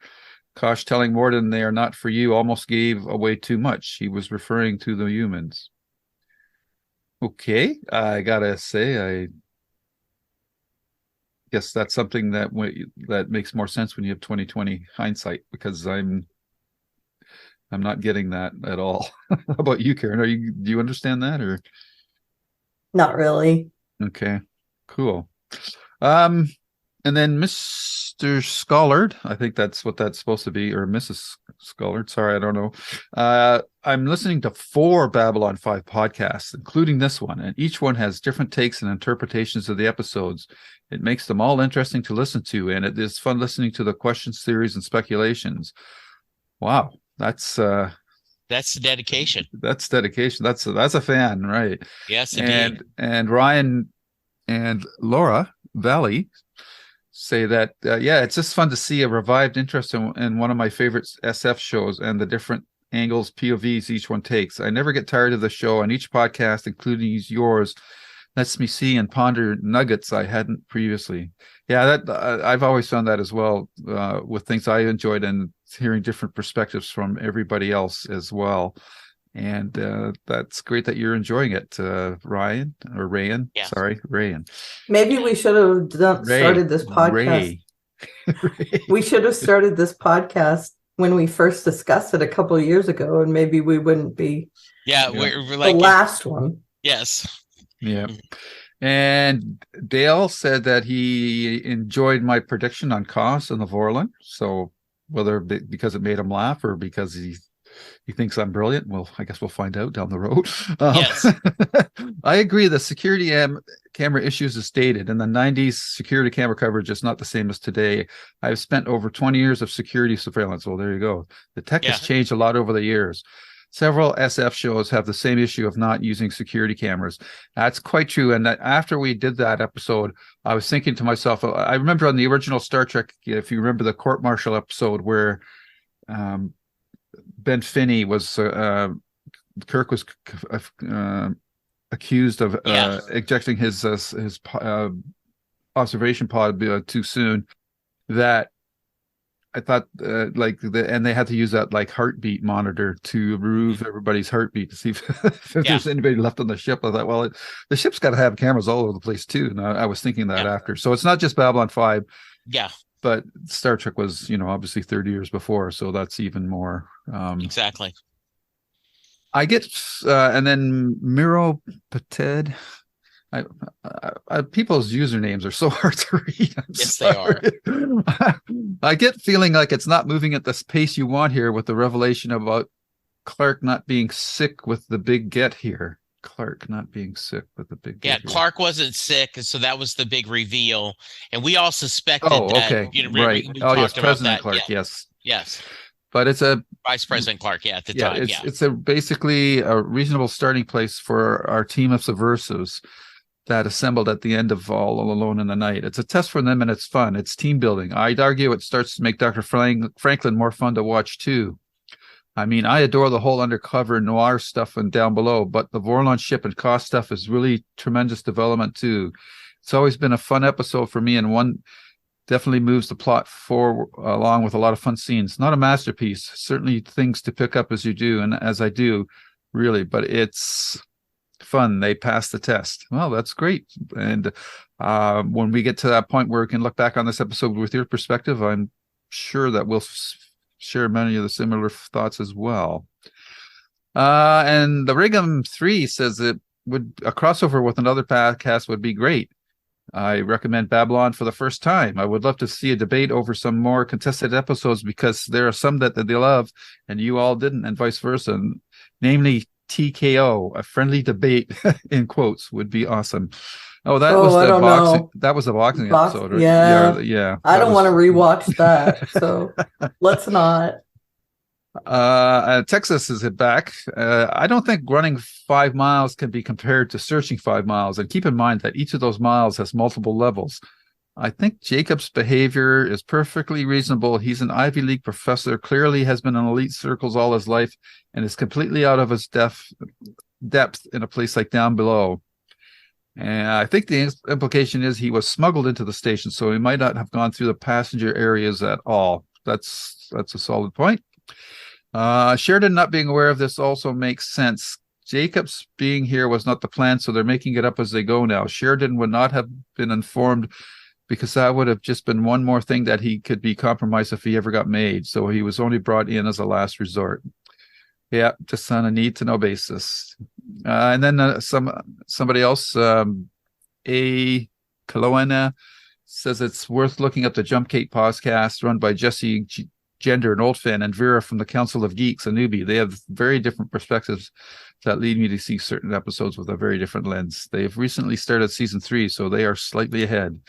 Kosh telling Morden they are not for you almost gave away too much. He was referring to the humans. Okay, I gotta say, I guess that's something that makes more sense when you have 2020 hindsight, because I'm not getting that at all. How about you, Karen? Do you understand that, or Not really? okay, cool. And then Mr. Scollard, I think that's what that's supposed to be, or Mrs. Scollard. Sorry, I don't know. I'm listening to 4 Babylon 5 podcasts, including this one, and each one has different takes and interpretations of the episodes. It makes them all interesting to listen to, and it is fun listening to the questions, theories, and speculations. Wow, that's dedication. That's dedication. That's a fan, right? Yes, indeed. And Ryan and Laura Valley say that it's just fun to see a revived interest in one of my favorite SF shows and the different angles, POVs each one takes. I never get tired of the show, and each podcast, including yours, lets me see and ponder nuggets I hadn't previously. Yeah, that I've always found that as well with things I enjoyed, and hearing different perspectives from everybody else as well. And that's great that you're enjoying it, Ryan or Rayan. Yeah. Sorry, Rayan. Maybe we should have started this podcast. Ray. We should have started this podcast when we first discussed it a couple of years ago, and maybe we wouldn't be. Yeah, we're like the last one. Yes. Yeah. And Dale said that he enjoyed my prediction on Kosh and the Vorlon. So whether because it made him laugh or because he thinks I'm brilliant, well, I guess we'll find out down the road. Yes. I agree. The security camera issues is dated. In the 90s, security camera coverage is not the same as today. I've spent over 20 years of security surveillance. Well, there you go. The tech has changed a lot over the years. Several SF shows have the same issue of not using security cameras. That's quite true. And after we did that episode, I was thinking to myself, I remember on the original Star Trek, if you remember the court-martial episode where Ben Finney was, Kirk was accused of ejecting his observation pod too soon, that I thought and they had to use that heartbeat monitor to remove everybody's heartbeat to see if there's anybody left on the ship. I thought, well, the ship's got to have cameras all over the place too. And I was thinking that after. So it's not just Babylon 5. Yeah. But Star Trek was, obviously 30 years before. So that's even more. Exactly. I get, and then Miro Pated. People's usernames are so hard to read. Yes, they are. I get feeling like it's not moving at the pace you want here with the revelation about Clark not being sick with the big get here. Clark not being sick with the big get. Yeah, Clark wasn't sick, and so that was the big reveal. And we all suspected that. Okay. Right. We yes, President Clark. Yes. Yes. But it's a Vice President Clark, at the time. It's basically a reasonable starting place for our team of subversives that assembled at the end of All Alone in the Night. It's a test for them, and it's fun. It's team building. I'd argue it starts to make Dr. Franklin more fun to watch too. I mean, I adore the whole undercover noir stuff and down below, but the Vorlon ship and Kosh stuff is really tremendous development too. It's always been a fun episode for me, and one definitely moves the plot forward along with a lot of fun scenes. Not a masterpiece, certainly things to pick up as you do, and as I do, really, but it's fun. They passed the test. Well, that's great. And when we get to that point where we can look back on this episode with your perspective, I'm sure that we'll share many of the similar thoughts as well. And the Rigum 3 says a crossover with another podcast would be great. I recommend Babylon for the first time. I would love to see a debate over some more contested episodes, because there are some that they love and you all didn't, and vice versa. Namely, TKO, a friendly debate in quotes, would be awesome. Oh, that was the boxing. That was the boxing episode, right? Yeah. I don't want to rewatch that, so let's not. Texas is back. I don't think running 5 miles can be compared to searching 5 miles. And keep in mind that each of those miles has multiple levels. I think Jacob's behavior is perfectly reasonable. He's an Ivy League professor, clearly has been in elite circles all his life, and is completely out of his depth in a place like down below. And I think the implication is he was smuggled into the station, so he might not have gone through the passenger areas at all. That's a solid point. Sheridan not being aware of this also makes sense. Jacobs being here was not the plan, so they're making it up as they go now. Sheridan would not have been informed, because that would have just been one more thing that he could be compromised if he ever got made. So he was only brought in as a last resort. Yeah, just on a need-to-know basis. And then somebody else, A. Kaloena, says it's worth looking up the Jump Kate podcast run by Jesse Gender and Old Fan and Vera from the Council of Geeks, a newbie. They have very different perspectives that lead me to see certain episodes with a very different lens. They've recently started season 3, so they are slightly ahead.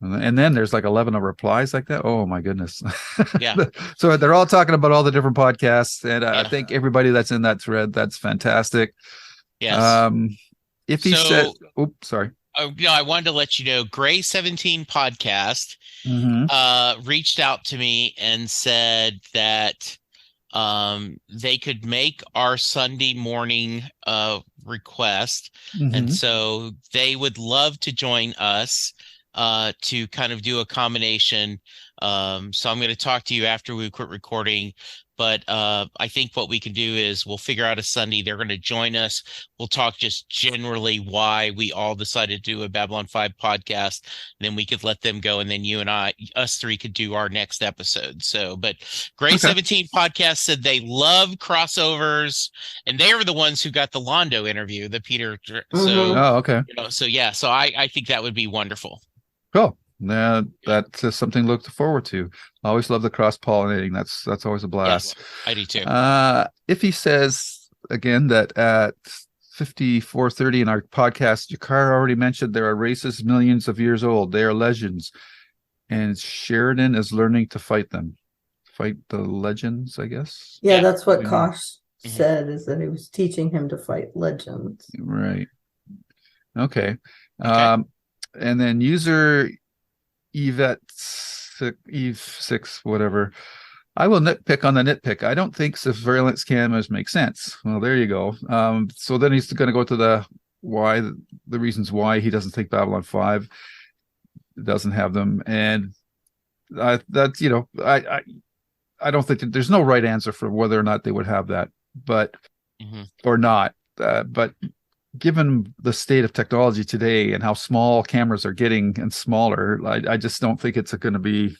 And then there's 11 replies like that. Oh my goodness. Yeah. So they're all talking about all the different podcasts. And I think everybody that's in that thread, that's fantastic. Yes. If he said, oops, sorry. I wanted to let you know, Gray 17 podcast Mm-hmm. reached out to me and said that they could make our Sunday morning request, and Mm-hmm. so they would love to join us to kind of do a combination. So I'm going to talk to you after we quit recording, but I think what we can do is we'll figure out a Sunday. They're going to join us. We'll talk just generally why we all decided to do a Babylon 5 podcast. Then we could let them go, and then you and us three could do our next episode. So, but Gray Okay. 17 podcast said they love crossovers, and they were the ones who got the Londo interview, the Peter. So, Oh, okay. so yeah, so I think that would be wonderful. Cool. Yeah, that's something to look forward to. I always love the cross pollinating. That's always a blast. Yes, I do too. If he says again that at 5430 in our podcast, Jakar already mentioned there are races millions of years old. They are legends, and Sheridan is learning to fight them. Fight the legends, I guess. Yeah, that's what Mhm. Kosh said, is that he was teaching him to fight legends. Right. Okay. And then user Eve 6, whatever. I will nitpick on the nitpick. I don't think surveillance cameras make sense. Well, there you go. So then he's going to go to the reasons why he doesn't think Babylon 5 doesn't have them. And I don't think there's no right answer for whether or not they would have that, but or not. But given the state of technology today and how small cameras are getting and smaller, I just don't think it's going to be.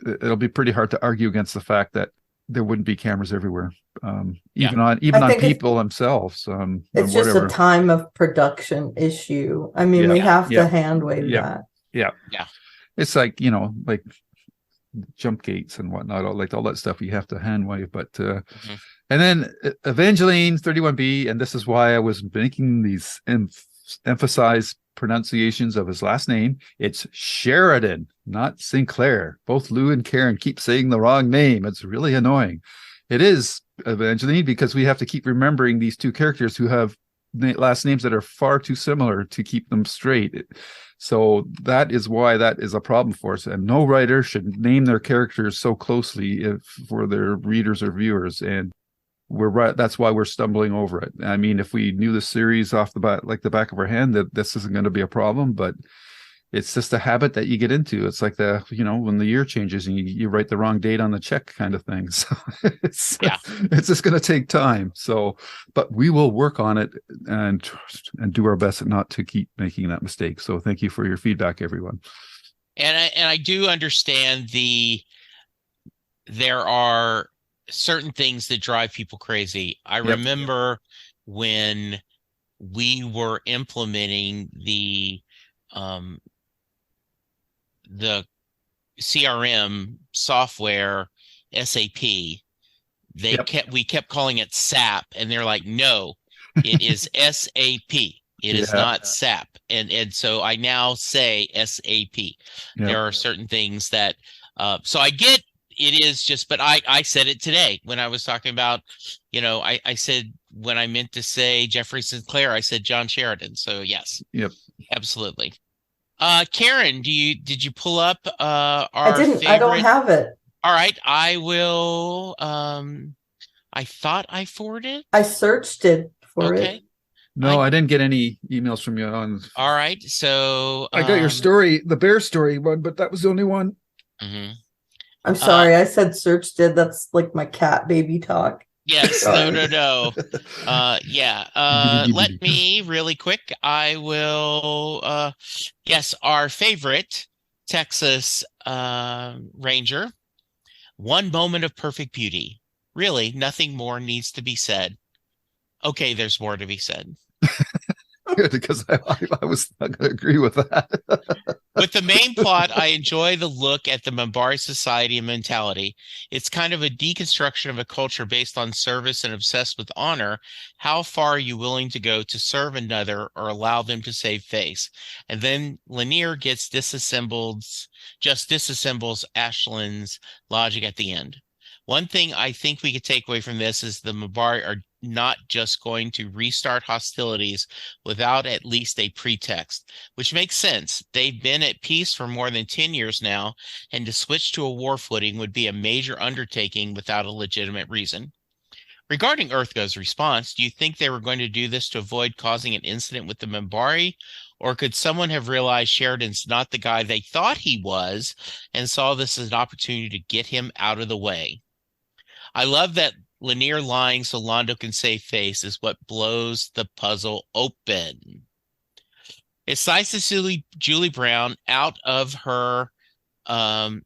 It'll be pretty hard to argue against the fact that there wouldn't be cameras everywhere, even on people themselves. It's just a time of production issue. I mean, we have to hand wave that. Yeah. It's like like jump gates and whatnot, like all that stuff you have to hand wave. But and then Evangeline 31B, and this is why I was making these emphasized pronunciations of his last name. It's Sheridan, not Sinclair. Both Lou and Karen keep saying the wrong name. It's really annoying. It is Evangeline because we have to keep remembering these two characters who have last names that are far too similar to keep them straight. So that is why that is a problem for us. And no writer should name their characters so closely for their readers or viewers. And we're right. That's why we're stumbling over it. I mean, if we knew the series off the bat, like the back of our hand, that this isn't going to be a problem, but it's just a habit that you get into. It's like when the year changes and you write the wrong date on the check kind of thing. So it's just going to take time. So, but we will work on it and do our best not to keep making that mistake. So thank you for your feedback, everyone. And I do understand there are certain things that drive people crazy. I remember when we were implementing the CRM software, SAP. We kept calling it SAP, and they're like, no, it is SAP. It is not SAP. And so I now say SAP. There are certain things that so I get it is just, but I said it today when I was talking about, I said when I meant to say Jeffrey Sinclair, I said John Sheridan. So yes. Yep. Absolutely. Karen, did you pull up our I didn't favorite? I don't have it. All right, I will I thought I forwarded. I searched it for it. No, I didn't get any emails from you on. All right, so I got your story, the bear story one, but that was the only one. I'm sorry, I said searched it. That's like my cat baby talk. Yes, no. Let me really quick. I will yes, our favorite Texas Ranger. One moment of perfect beauty. Really, nothing more needs to be said. Okay, there's more to be said. Good, because I was not going to agree with that. With the main plot, I enjoy the look at the minbari society and mentality. It's kind of a deconstruction of a culture based on service and obsessed with honor. How far are you willing to go to serve another or allow them to save face? And then Lanier disassembles Ashland's logic at the end. One thing I think we could take away from this is the minbari are not just going to restart hostilities without at least a pretext, which makes sense. They've been at peace for more than 10 years now, and to switch to a war footing would be a major undertaking without a legitimate reason. Regarding Earthgo's response, do you think they were going to do this to avoid causing an incident with the minbari? Or could someone have realized Sheridan's not the guy they thought he was and saw this as an opportunity to get him out of the way? I love that Lanier lying so Londo can save face is what blows the puzzle open. It's nice to see Julie Brown out of her Narn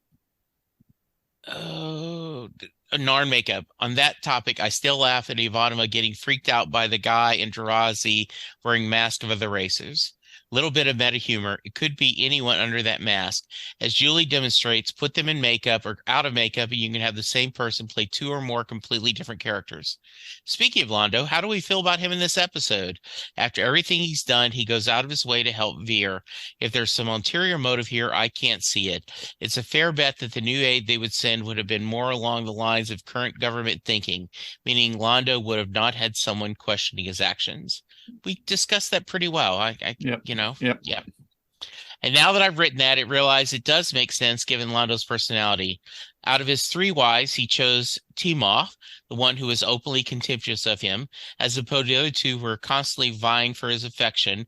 makeup. On that topic, I still laugh at Ivanova getting freaked out by the guy in Jirazi wearing masks of other races. Little bit of meta humor. It could be anyone under that mask. As Julie demonstrates, put them in makeup or out of makeup, and you can have the same person play 2 or more completely different characters. Speaking of Londo, how do we feel about him in this episode? After everything he's done, he goes out of his way to help Vir. If there's some ulterior motive here, I can't see it. It's a fair bet that the new aid they would send would have been more along the lines of current government thinking, meaning Londo would have not had someone questioning his actions. We discussed that pretty well. Yep. Yeah. And now that I've written that, it realized it does make sense given Londo's personality. Out of his 3 wives, he chose Timoth, the one who was openly contemptuous of him, as opposed to the other 2 who were constantly vying for his affection.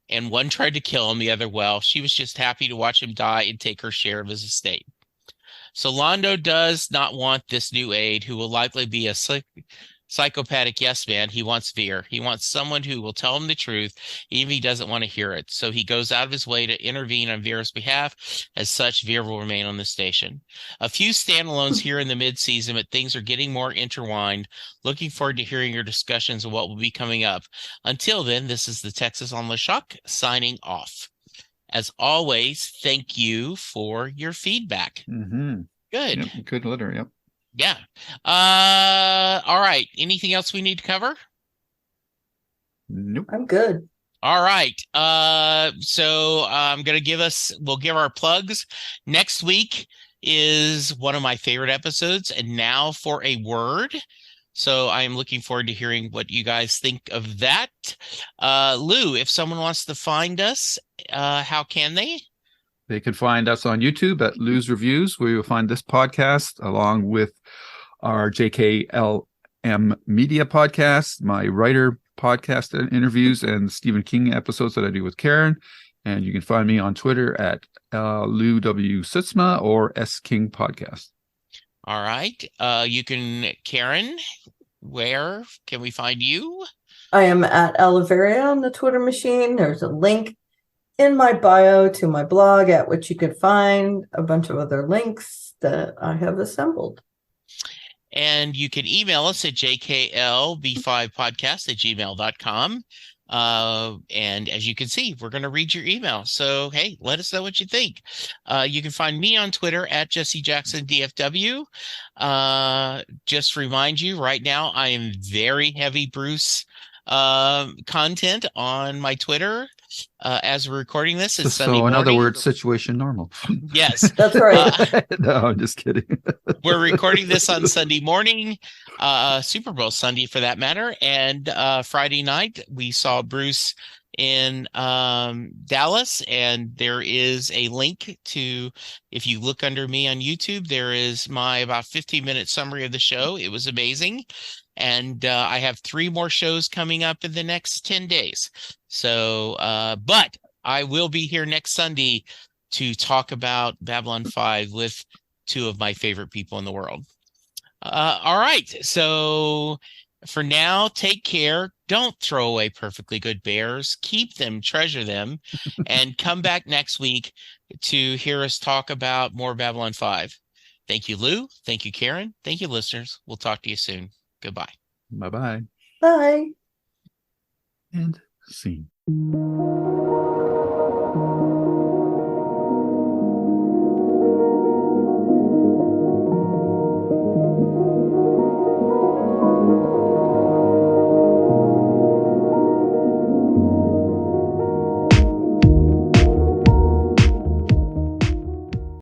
And one tried to kill him, the other, well, she was just happy to watch him die and take her share of his estate. So Londo does not want this new aide, who will likely be a psychopathic yes man. He wants Vir. He wants someone who will tell him the truth, even if he doesn't want to hear it. So he goes out of his way to intervene on Vir's behalf. As such, Vir will remain on the station. A few standalones here in the mid-season, but things are getting more intertwined. Looking forward to hearing your discussions of what will be coming up. Until then, this is the Texas on Le Choc signing off. As always, thank you for your feedback. Mm-hmm. Good. Yep, good letter. Yep. Yeah. All right. Anything else we need to cover? Nope. I'm good. All right. So I'm gonna we'll give our plugs. Next week is one of my favorite episodes, and now for a word. So I am looking forward to hearing what you guys think of that. Lou, if someone wants to find us, how can they? They can find us on YouTube at Lou's Reviews, where you'll find this podcast along with our JKLM Media podcast, my writer podcast interviews, and Stephen King episodes that I do with Karen. And you can find me on Twitter at Lou W. Sitzma or S King Podcast. All right. Karen, where can we find you? I am at Oliveria on the Twitter machine. There's a link in my bio to my blog at which you can find a bunch of other links that I have assembled. And you can email us at jklb5podcast@gmail.com. And as you can see, we're going to read your email. So, hey, let us know what you think. You can find me on Twitter at Jesse Jackson DFW. Just remind you, right now, I am very heavy Bruce content on my Twitter. As we're recording this, it's Sunday morning. So, in other words, situation normal. Yes. That's right. No, I'm just kidding. We're recording this on Sunday morning, Super Bowl Sunday for that matter. And Friday night, we saw Bruce in Dallas. And there is a link to, if you look under me on YouTube, there is my about 15-minute summary of the show. It was amazing. And I have 3 more shows coming up in the next 10 days. So, but I will be here next Sunday to talk about Babylon 5 with 2 of my favorite people in the world. All right. So for now, take care. Don't throw away perfectly good bears. Keep them, treasure them, and come back next week to hear us talk about more Babylon 5. Thank you, Lou. Thank you, Karen. Thank you, listeners. We'll talk to you soon. Goodbye. Bye-bye. Bye. And scene.